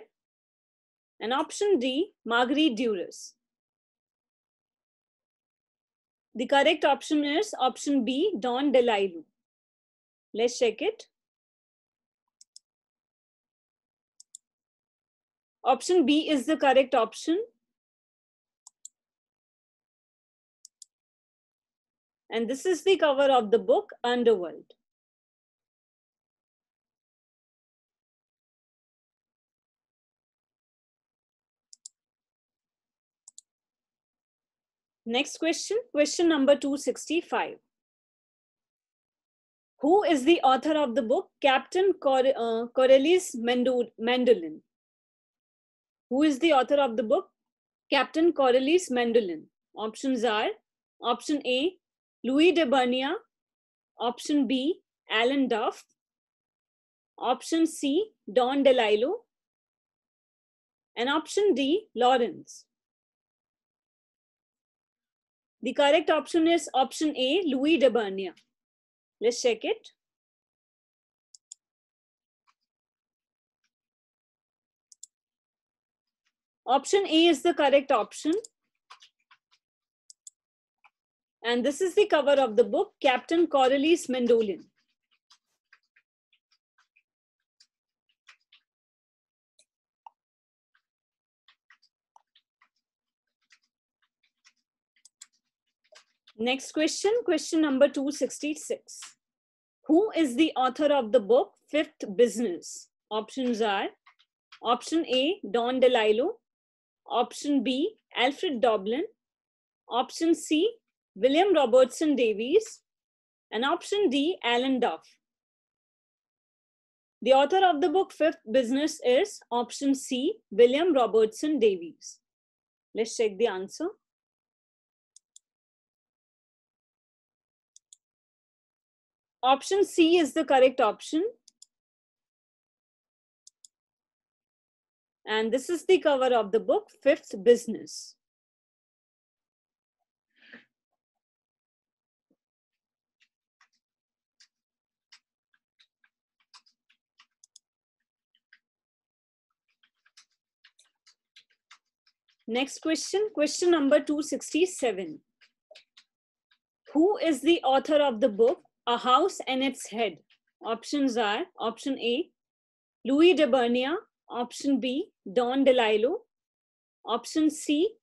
and option D, Marguerite Duras. The correct option is option B, Don DeLillo. Let's check it. Option B is the correct option. And this is the cover of the book Underworld. Next question, question number 265. Who is the author of the book Captain Corelli's Mandolin? Who is the author of the book Captain Corelli's Mandolin? Options are option A, Louis de Bernier, option B, Alan Duff, option C, Don DeLillo, and option D, Lawrence. The correct option is option A, Louis de Bernier. Let's check it. Option A is the correct option. And this is the cover of the book, Captain Corelli's Mandolin. Next question, question number 266. Who is the author of the book Fifth Business? Options are option A, Don DeLillo, option B, Alfred Doblin, option C, William Robertson Davies, and option D, Alan Duff. The author of the book Fifth Business is option C, William Robertson Davies. Let's check the answer. Option C is the correct option. And this is the cover of the book Fifth Business. Next question, question number 267. Who is the author of the book A House and Its Head? Options are option A, Louis de Bernier, option B, Don DeLillo, option C,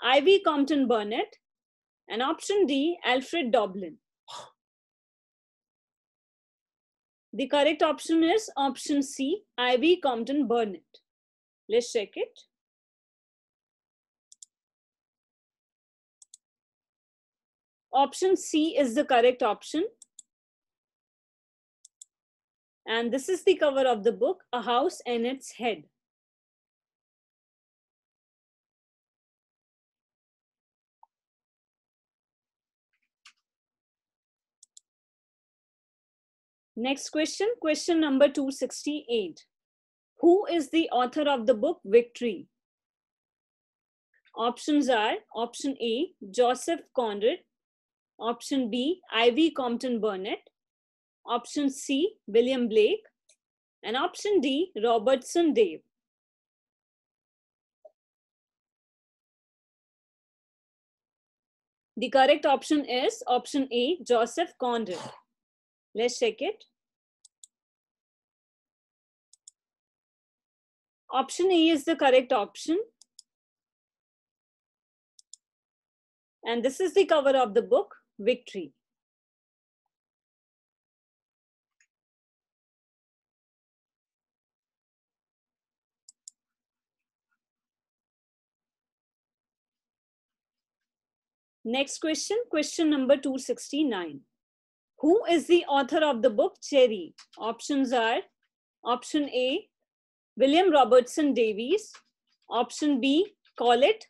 Ivy Compton Burnett, and option D, Alfred Doblin. The correct option is option C, Ivy Compton Burnett. Let's check it. Option C is the correct option. And this is the cover of the book, A House and Its Head. Next question, question number 268. Who is the author of the book Victory? Options are option A, Joseph Conrad, option B, Ivy Compton Burnett, option C, William Blake, and option D, Robertson Dave. The correct option is option A, Joseph Conrad. Let's check it. Option A is the correct option. And this is the cover of the book, Victory. Next question, question number 269. Who is the author of the book, Cherry? Options are option A, William Robertson Davies. Option B, Collett,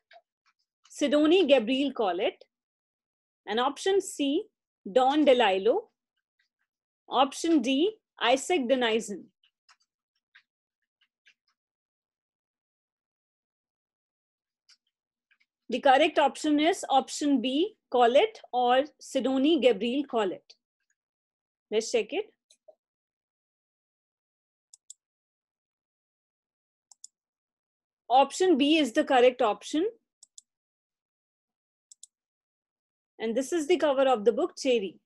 Sidonie Gabriel Collett. And option C, Don DeLillo. Option D, Isaac Denizen. The correct option is option B, Collett or Sidonie Gabriel Collett. Let's check it. Option B is the correct option. And this is the cover of the book, Cherry.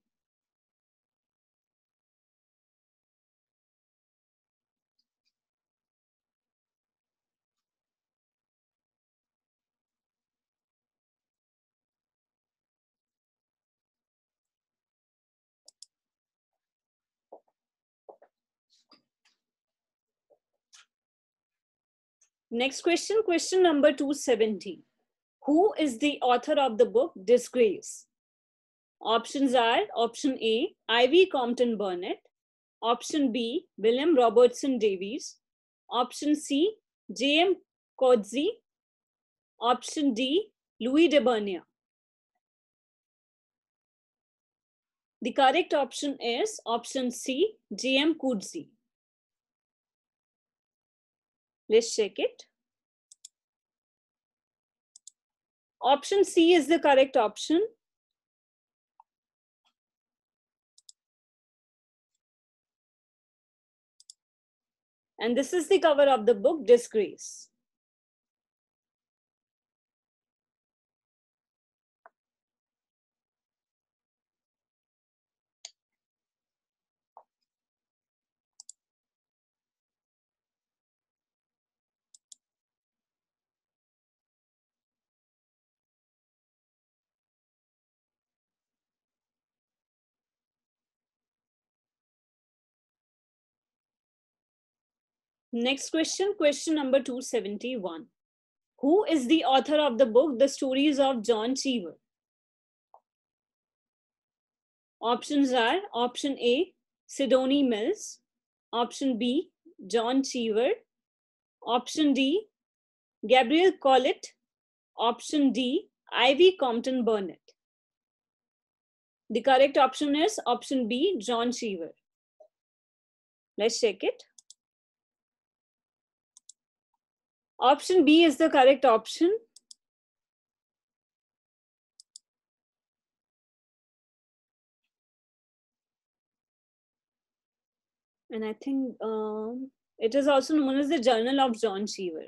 Next question, question number 270. Who is the author of the book, Disgrace? Options are option A, Ivy Compton Burnett. Option B, William Robertson Davies. Option C, J.M. Coetzee. Option D, Louis de Bernier. The correct option is option C, J.M. Coetzee. Let's check it. Option C is the correct option. And this is the cover of the book, Disgrace. Next question, question number 271. Who is the author of the book, The Stories of John Cheever? Options are option A, Sidonie Mills. Option B, John Cheever. Option D, Gabriel Collett. Option D, Ivy Compton Burnett. The correct option is option B, John Cheever. Let's check it. Option B is the correct option. And I think it is also known as the Journal of John Cheever.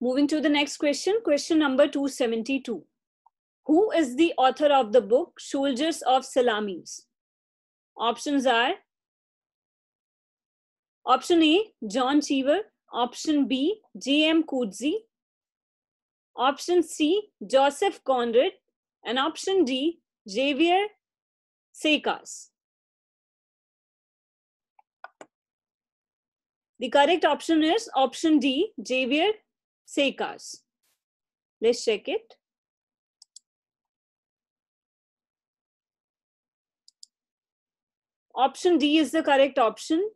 Moving to the next question, question number 272. Who is the author of the book, Soldiers of Salamis? Options are option A, John Cheever. Option B, J.M. Coetzee. Option C, Joseph Conrad. And option D, Javier Secas. The correct option is option D, Javier Secas. Let's check it. Option D is the correct option.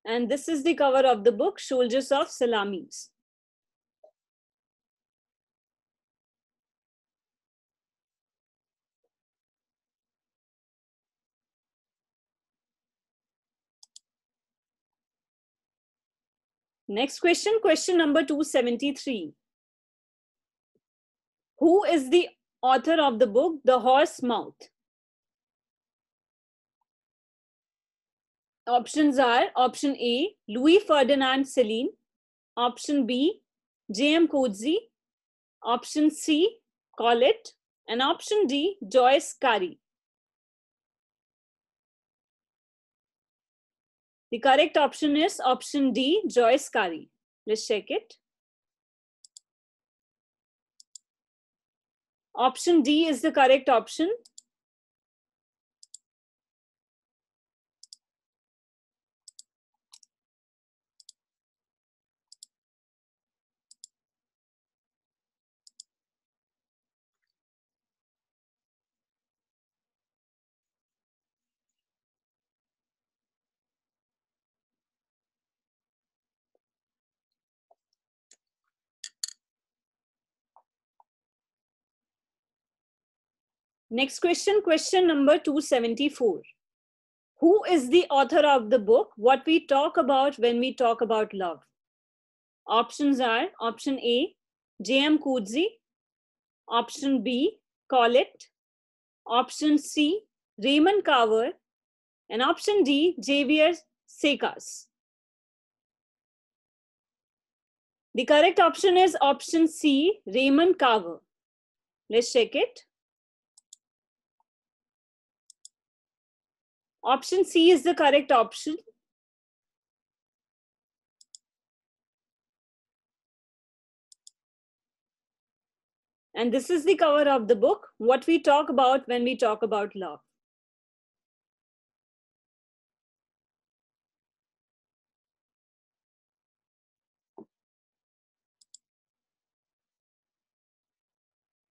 And this is the cover of the book, Soldiers of Salamis. Next question, question number 273. Who is the author of the book The Horse Mouth? Options are option A, Louis Ferdinand Céline, option B, J.M. Coetzee, option C, Collett, and option D, Joyce Carey. The correct option is option D, Joyce Carey. Let's check it. Option D is the correct option. Next question, question number 274. Who is the author of the book What We Talk About When We Talk About Love? Options are option A, J.M. Coetzee, option B, Collett, option C, Raymond Carver, and option D, Javier Secas. The correct option is option C, Raymond Carver. Let's check it. Option C is the correct option. And this is the cover of the book, What We Talk About When We Talk About Love.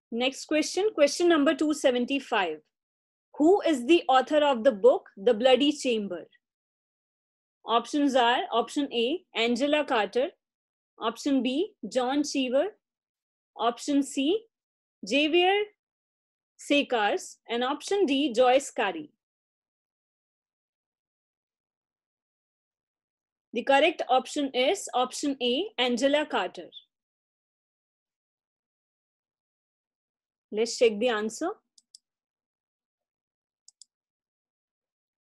Next question, question number 275. Who is the author of the book, The Bloody Chamber? Options are option A, Angela Carter, option B, John Cheever, option C, Javier Secas, and option D, Joyce Carey. The correct option is option A, Angela Carter. Let's check the answer.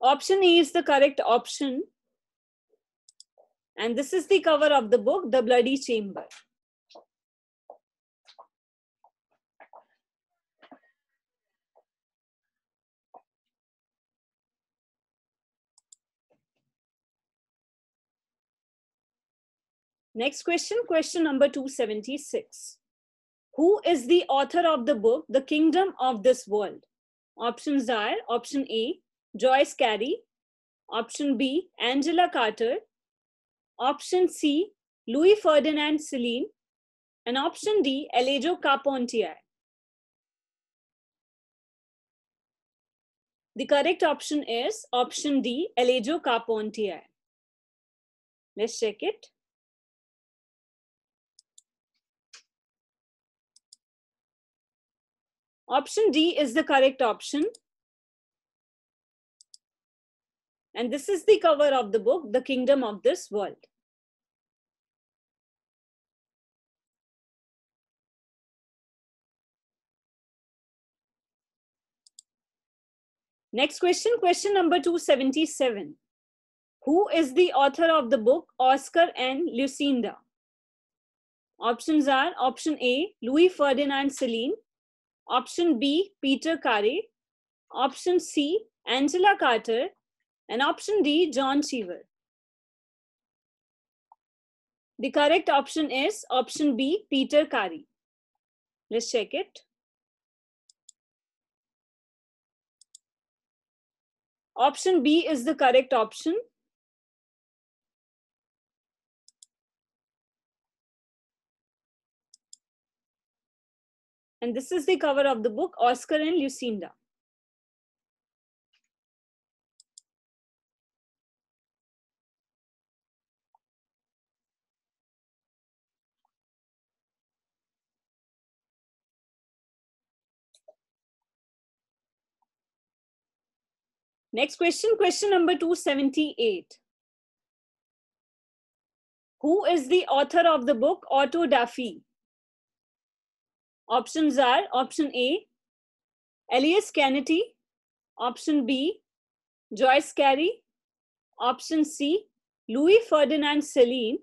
Option A is the correct option. And this is the cover of the book, The Bloody Chamber. Next question, question number 276. Who is the author of the book, The Kingdom of This World? Options are option A, Joyce Carey, option B, Angela Carter, option C, Louis Ferdinand Céline, and option D, Alejo Carpentier. The correct option is option D, Alejo Carpentier. Let's check it. Option D is the correct option. And this is the cover of the book, The Kingdom of This World. Next question, question number 277. Who is the author of the book, Oscar and Lucinda? Options are option A, Louis Ferdinand Céline, option B, Peter Carey, option C, Angela Carter, and option D, John Cheever. The correct option is option B, Peter Carey. Let's check it. Option B is the correct option. And this is the cover of the book, Oscar and Lucinda. Next question, question number 278. Who is the author of the book Otto da Fee? Options are option A, Elias Canetti, option B, Joyce Carey, option C, Louis Ferdinand Céline,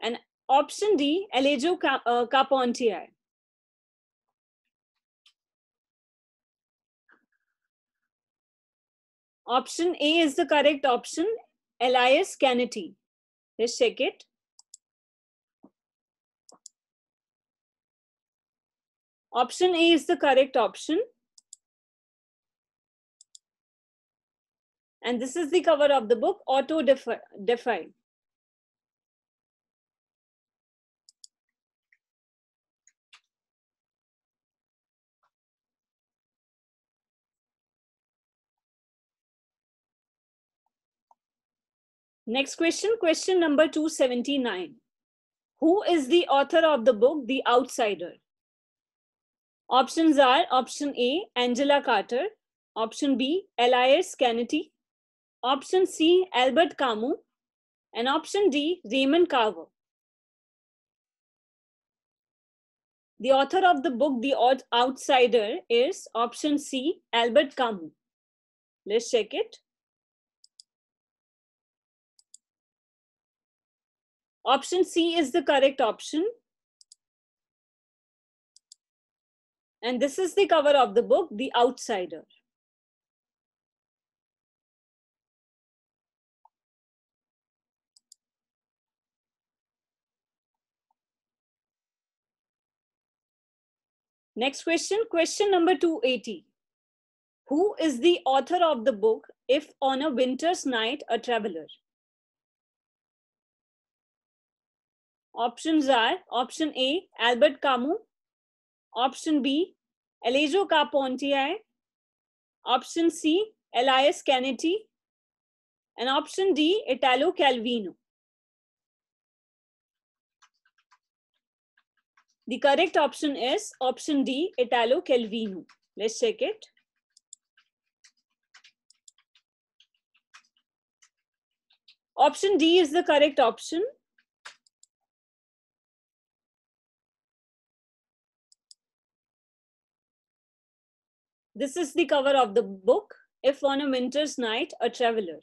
and option D, Alejo Carpentier. Option A is the correct option, Elias Canetti. Let's check it. Option A is the correct option. And this is the cover of the book, Otto da Fee. Next question, question number 279. Who is the author of the book, The Outsider? Options are option A, Angela Carter, option B, Elias Canetti, option C, Albert Camus, and option D, Raymond Carver. The author of the book, The Outsider, is option C, Albert Camus. Let's check it. Option C is the correct option. And this is the cover of the book, The Outsider. Next question, question number 280. Who is the author of the book, If on a Winter's Night, a Traveler? Options are option A, Albert Camus, option B, Alejo Carpentier, option C, Elias Canetti, and option D, Italo Calvino. The correct option is option D, Italo Calvino. Let's check it. Option D is the correct option. This is the cover of the book, If on a Winter's Night, a Traveler.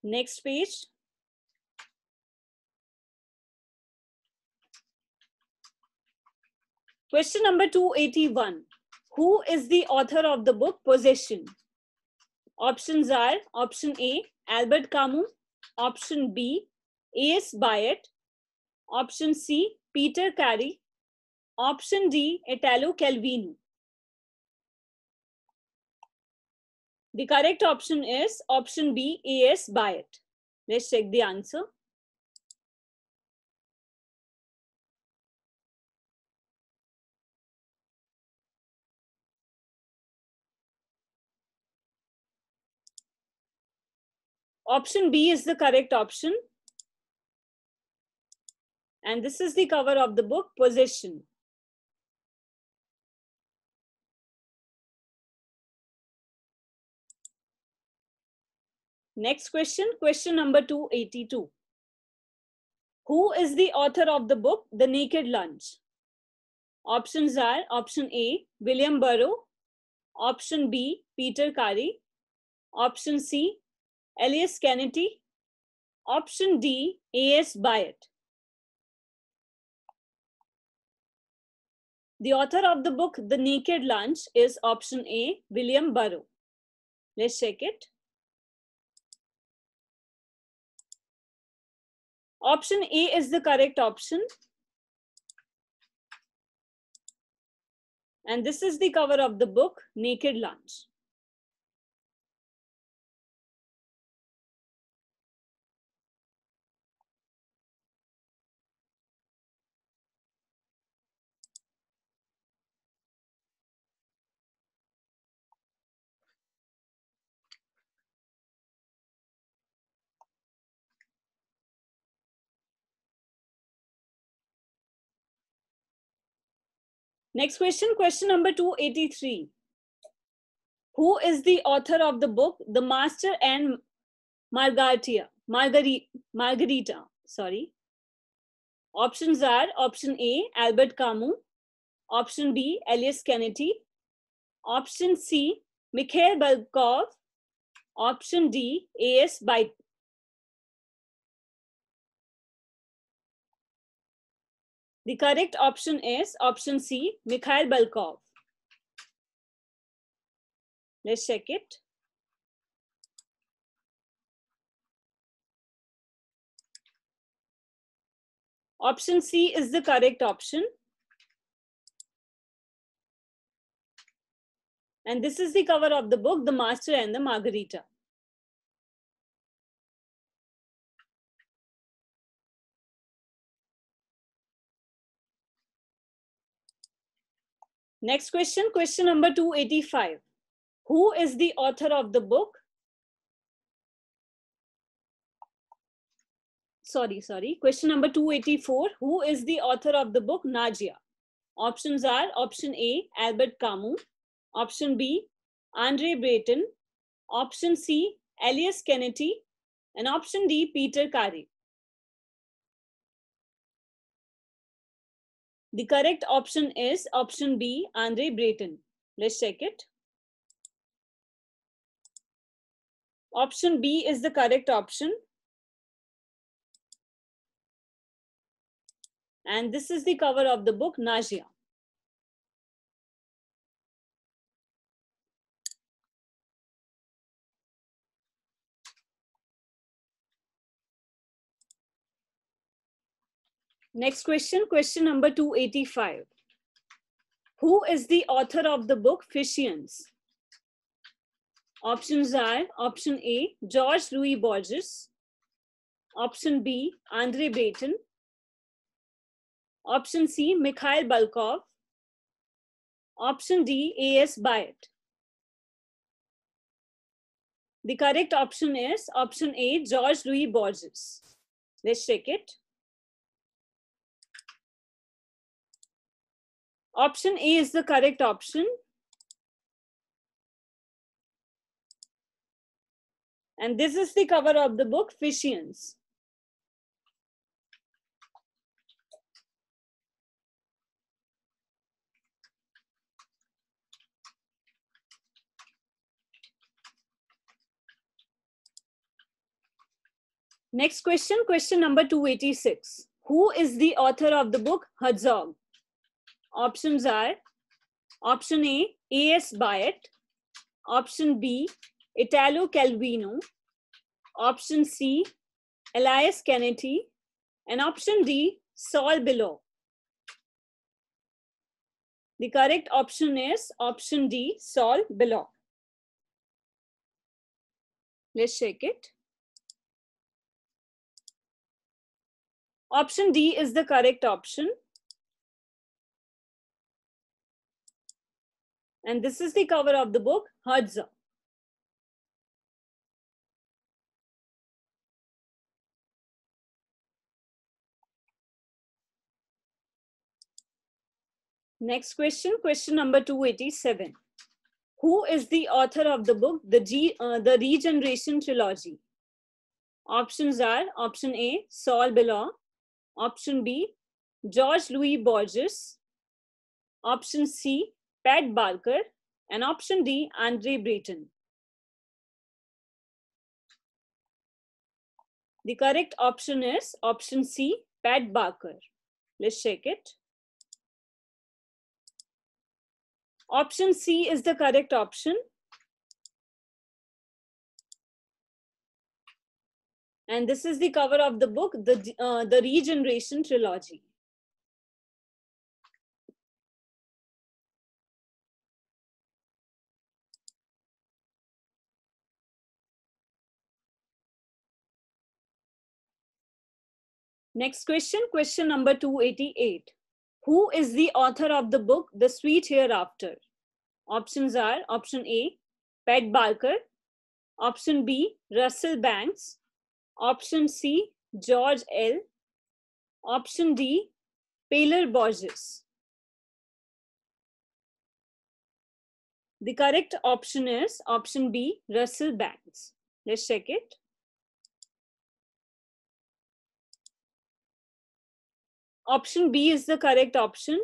Next page. Question number 281. Who is the author of the book, Possession? Options are option A, Albert Camus, option B, A.S. Byatt, option C, Peter Carey, option D, Italo Calvino. The correct option is option B, A.S. Byatt. Let's check the answer. Option B is the correct option. And this is the cover of the book, Possession. Next question, question number 282. Who is the author of the book, The Naked Lunch? Options are option A, William Burroughs, option B, Peter Carey, option C, Elias Canetti, option D, A.S. Byatt. The author of the book, The Naked Lunch, is option A, William Burroughs. Let's check it. Option A is the correct option. And this is the cover of the book, Naked Lunch. Next question, question number 283. Who is the author of the book The Master and Margarita? Sorry. Options are option A, Albert Camus. Option B, Elias Kennedy. Option C, Mikhail Bulgakov. Option D, A.S. Beit. The correct option is option C, Mikhail Bulgakov. Let's check it. Option C is the correct option. And this is the cover of the book, The Master and the Margarita. Next question, question number 285. Who is the author of the book? Sorry. Question number 284. Who is the author of the book Nadia? Options are option A, Albert Camus. Option B, Andre Breton. Option C, Elias Kennedy. And option D, Peter Carey. The correct option is option B, Andre Breton. Let's check it. Option B is the correct option. And this is the cover of the book Nadia. Next question, question number 285. Who is the author of the book Fictions? Options are option A, George Louis Borges. Option B, Andre Breton. Option C, Mikhail Bulgakov. Option D, A.S. Beit. The correct option is option A, George Louis Borges. Let's check it. Option A is the correct option. And this is the cover of the book Fictions. Next question, question number 286. Who is the author of the book Herzog? Options are option A, A.S. Beit. Option B, Italo Calvino. Option C, Elias Kennedy. And option D, Saul Bellow. The correct option is option D, Saul Bellow. Let's check it. Option D is the correct option. And this is the cover of the book Herzog. Next question, question number 287. Who is the author of the book The Regeneration Trilogy? Options are option A, Saul Bellow. Option B, George Louis Borges. Option C, Pat Barker. And option D, Andre Breton. The correct option is option C, Pat Barker. Let's check it. Option C is the correct option. And this is the cover of the book, The Regeneration Trilogy. Next question, question number 288. Who is the author of the book The Sweet Hereafter? Options are option A, Pat Barker. Option B, Russell Banks. Option C, George L. Option D, Paler Borges. The correct option is option B, Russell Banks. Let's check it. Option B is the correct option.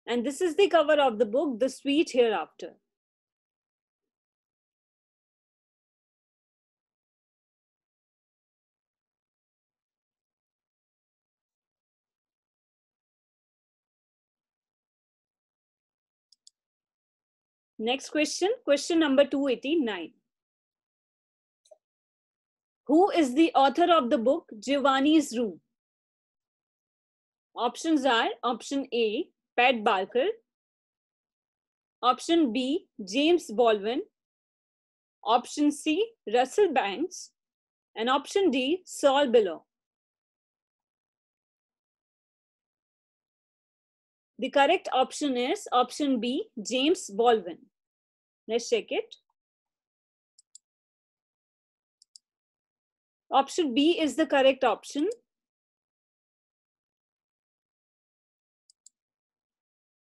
And this is the cover of the book, The Sweet Hereafter. Next question, question number 289. Who is the author of the book Giovanni's Room? Options are option A, Pat Barker, option B, James Baldwin, option C, Russell Banks, and option D, Saul Bellow. The correct option is option B, James Baldwin. Let's check it. Option B is the correct option.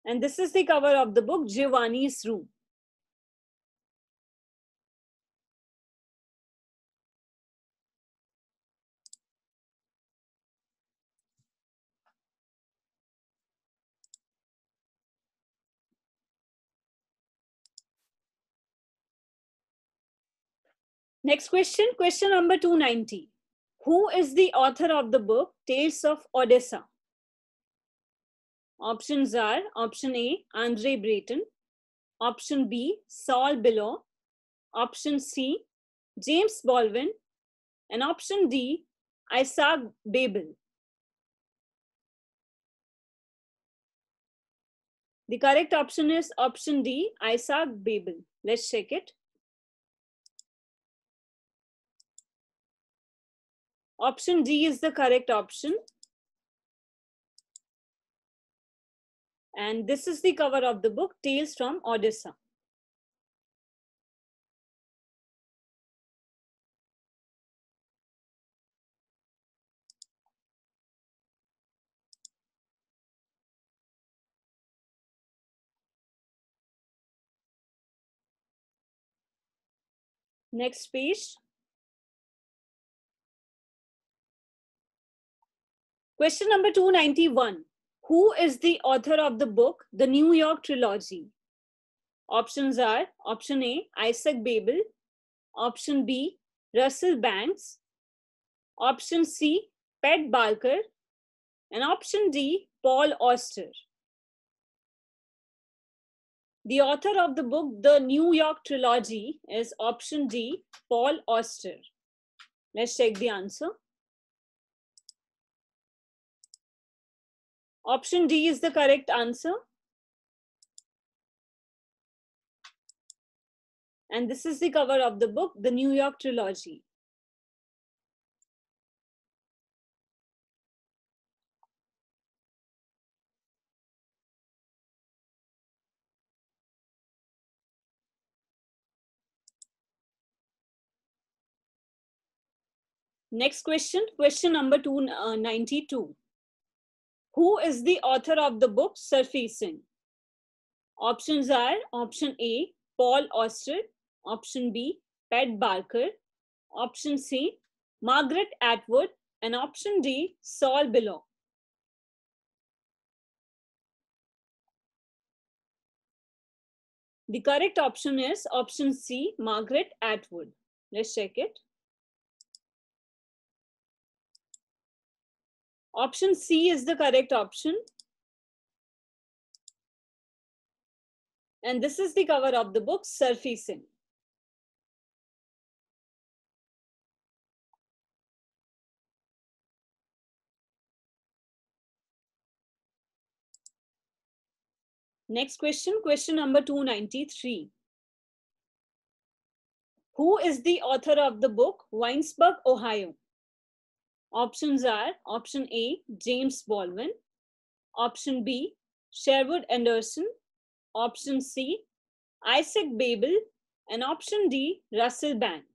And this is the cover of the book, Giovanni's Room. Next question, question number 290. Who is the author of the book Tales of Odessa? Options are option A, Andre Breton, option B, Saul Bellow, option C, James Baldwin, and option D, Isaac Babel. The correct option is option D, Isaac Babel. Let's check it. Option D is the correct option. And this is the cover of the book, Tales from Odessa. Next page. Question number 291. Who is the author of the book, The New York Trilogy? Options are option A, Isaac Babel, option B, Russell Banks, option C, Pat Barker, and option D, Paul Auster. The author of the book, The New York Trilogy, is option D, Paul Auster. Let's check the answer. Option D is the correct answer. And this is the cover of the book, The New York Trilogy. Next question, question number 292. Who is the author of the book Surfacing? Options are option A, Paul Auster, option B, Pat Barker, option C, Margaret Atwood, and option D, Saul Bellow. The correct option is option C, Margaret Atwood. Let's check it. Option C is the correct option. And this is the cover of the book, Surfacing. Next question, question number 293. Who is the author of the book, Winesburg, Ohio? Options are option A, James Baldwin, option B, Sherwood Anderson, option C, Isaac Babel, and option D, Russell Banks.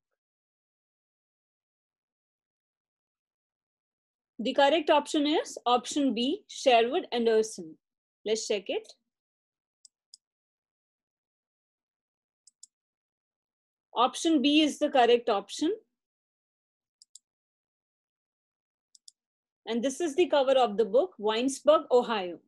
The correct option is option B, Sherwood Anderson. Let's check it. Option B is the correct option. And this is the cover of the book, Winesburg, Ohio.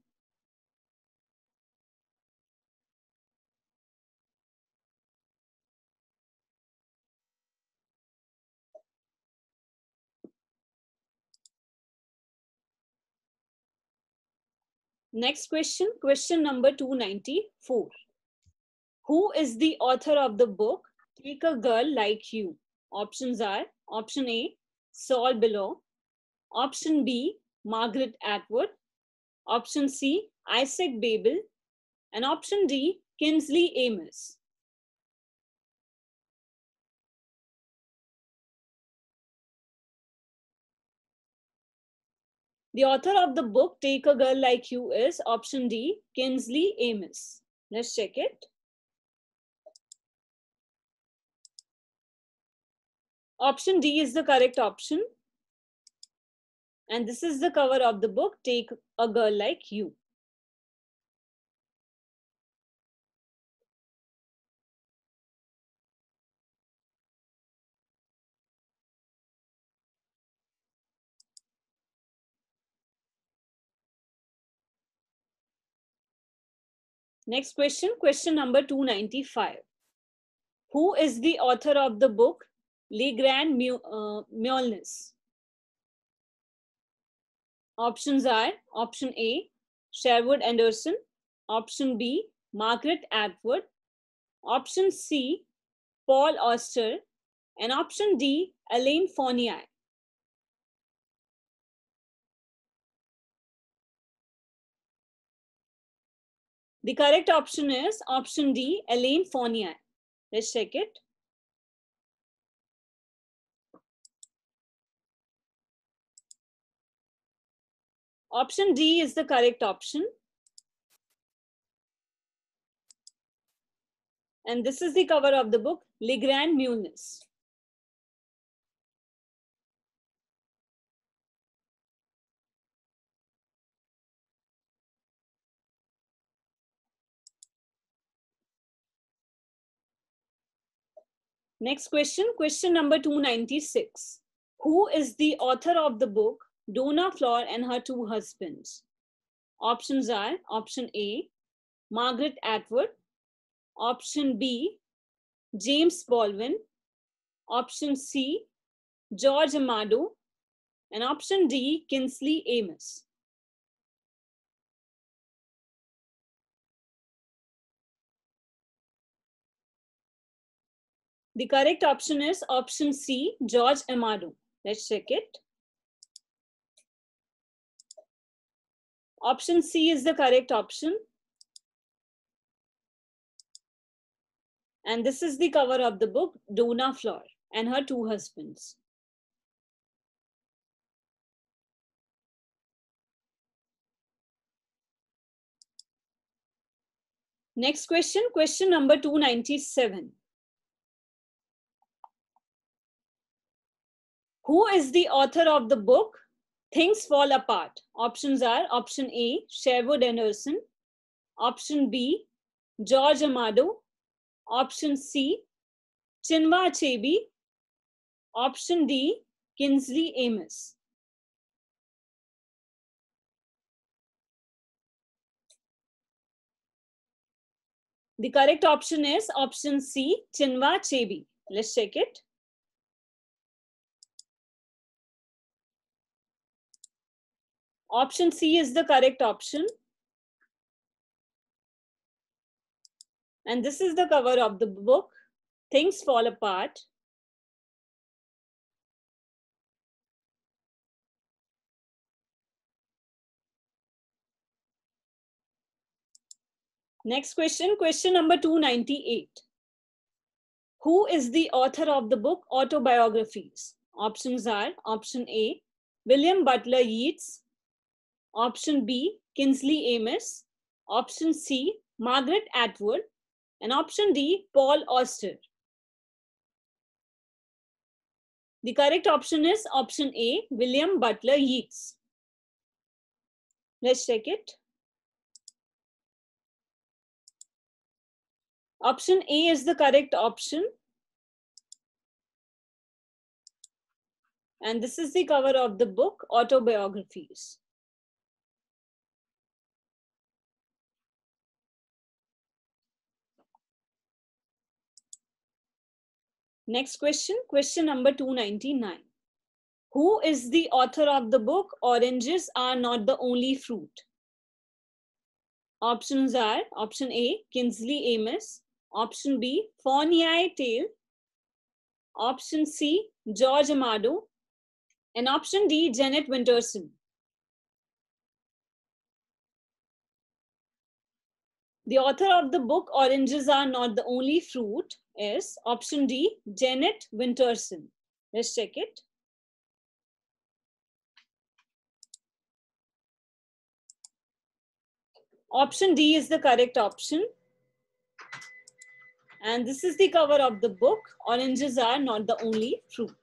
Next question, question number 294. Who is the author of the book, Take a Girl Like You? Options are, option A, Saul Bellow. Option B, Margaret Atwood. Option C, Isaac Babel. And option D, Kingsley Amis. The author of the book, Take a Girl Like You, is option D, Kingsley Amis. Let's check it. Option D is the correct option. And this is the cover of the book, Take a Girl Like You. Next question, question number 295. Who is the author of the book, Les Grands Meulnes? Options are, option A, Sherwood Anderson. Option B, Margaret Atwood. Option C, Paul Auster. And option D, Alain Fournier. The correct option is option D, Alain Fournier. Let's check it. Option D is the correct option. And this is the cover of the book, Les Grands Meulnes. Next question, question number 296. Who is the author of the book, Donna Flor and Her Two Husbands? Options are, option A, Margaret Atwood. Option B, James Baldwin. Option C, George Amado. And option D, Kingsley Amis. The correct option is option C, George Amado. Let's check it. Option C is the correct option. And this is the cover of the book, Donna Flor and Her Two Husbands. Next question, question number 297. Who is the author of the book, Things Fall Apart? Options are, option A, Sherwood Anderson. Option B, George Amado. Option C, Chinua Achebe. Option D, Kingsley Amis. The correct option is option C, Chinua Achebe. Let's check it. Option C is the correct option. And this is the cover of the book, Things Fall Apart. Next question, question number 298. Who is the author of the book, Autobiographies? Options are, option A, William Butler Yeats. Option B, Kingsley Amis. Option C, Margaret Atwood. And option D, Paul Auster. The correct option is option A, William Butler Yeats. Let's check it. Option A is the correct option. And this is the cover of the book, Autobiographies. Next question, question number 299. Who is the author of the book, Oranges Are Not the Only Fruit? Options are option A, Kingsley Amis, option B, Fournier Tale, option C, George Amado, and option D, Janet Winterson. The author of the book, Oranges Are Not the Only Fruit, is option D, Janet Winterson. Let's check it. Option D is the correct option. And this is the cover of the book, Oranges Are Not the Only Fruit.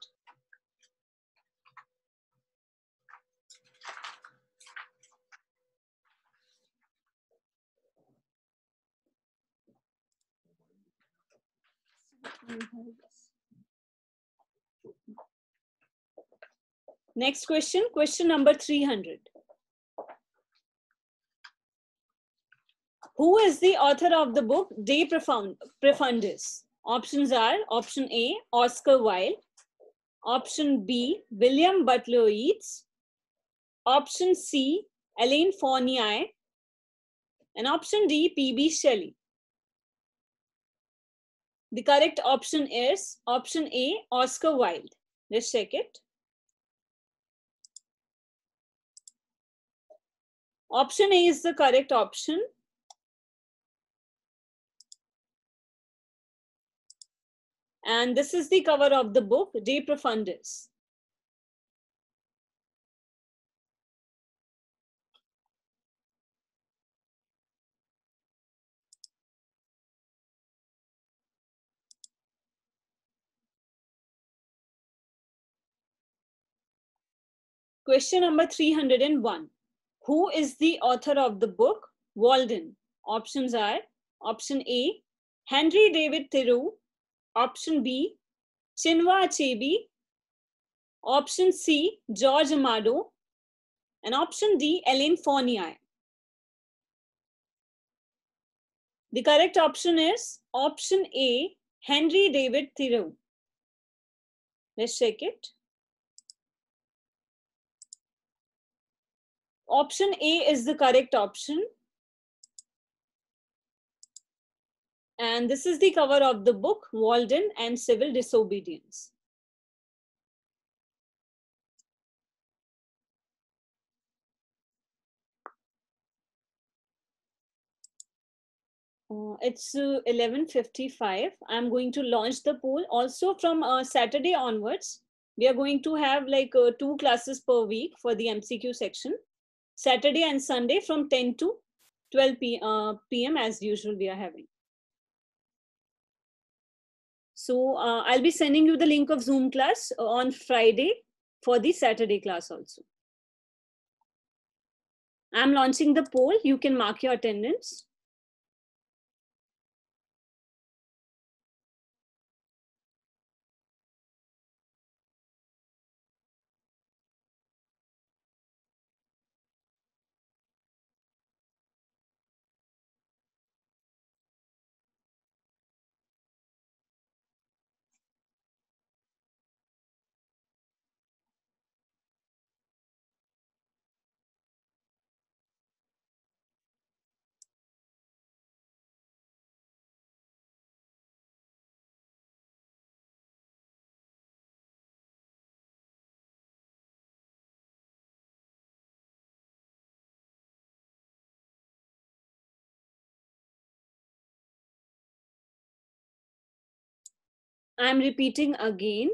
Next question, question number 300. Who is the author of the book De Profundis? Options are option A, Oscar Wilde, option B, William Butler Yeats, option C, Elaine Fournier, and option D, P.B. Shelley. The correct option is option A, Oscar Wilde. Let's check it. Option A is the correct option. And this is the cover of the book, De Profundis. Question number 301. Who is the author of the book, Walden? Options are option A, Henry David Thoreau, option B, Chinua Achebe, option C, George Amado, and option D, Elaine Fournier. The correct option is option A, Henry David Thoreau. Let's check it. Option A is the correct option. And this is the cover of the book, Walden and Civil Disobedience. It's 11:55. I'm going to launch the poll. Also from Saturday onwards, we are going to have like 2 classes per week for the MCQ section. Saturday and Sunday from 10 to 12 p.m. as usual we are having. So I'll be sending you the link of Zoom class on Friday for the Saturday class also. I'm launching the poll. You can mark your attendance. I'm repeating again,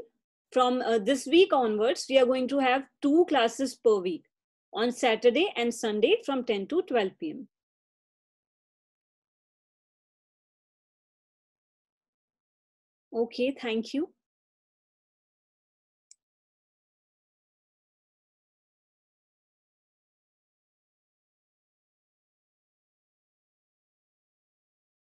from this week onwards, we are going to have 2 classes per week on Saturday and Sunday from 10 to 12 p.m. Okay, thank you.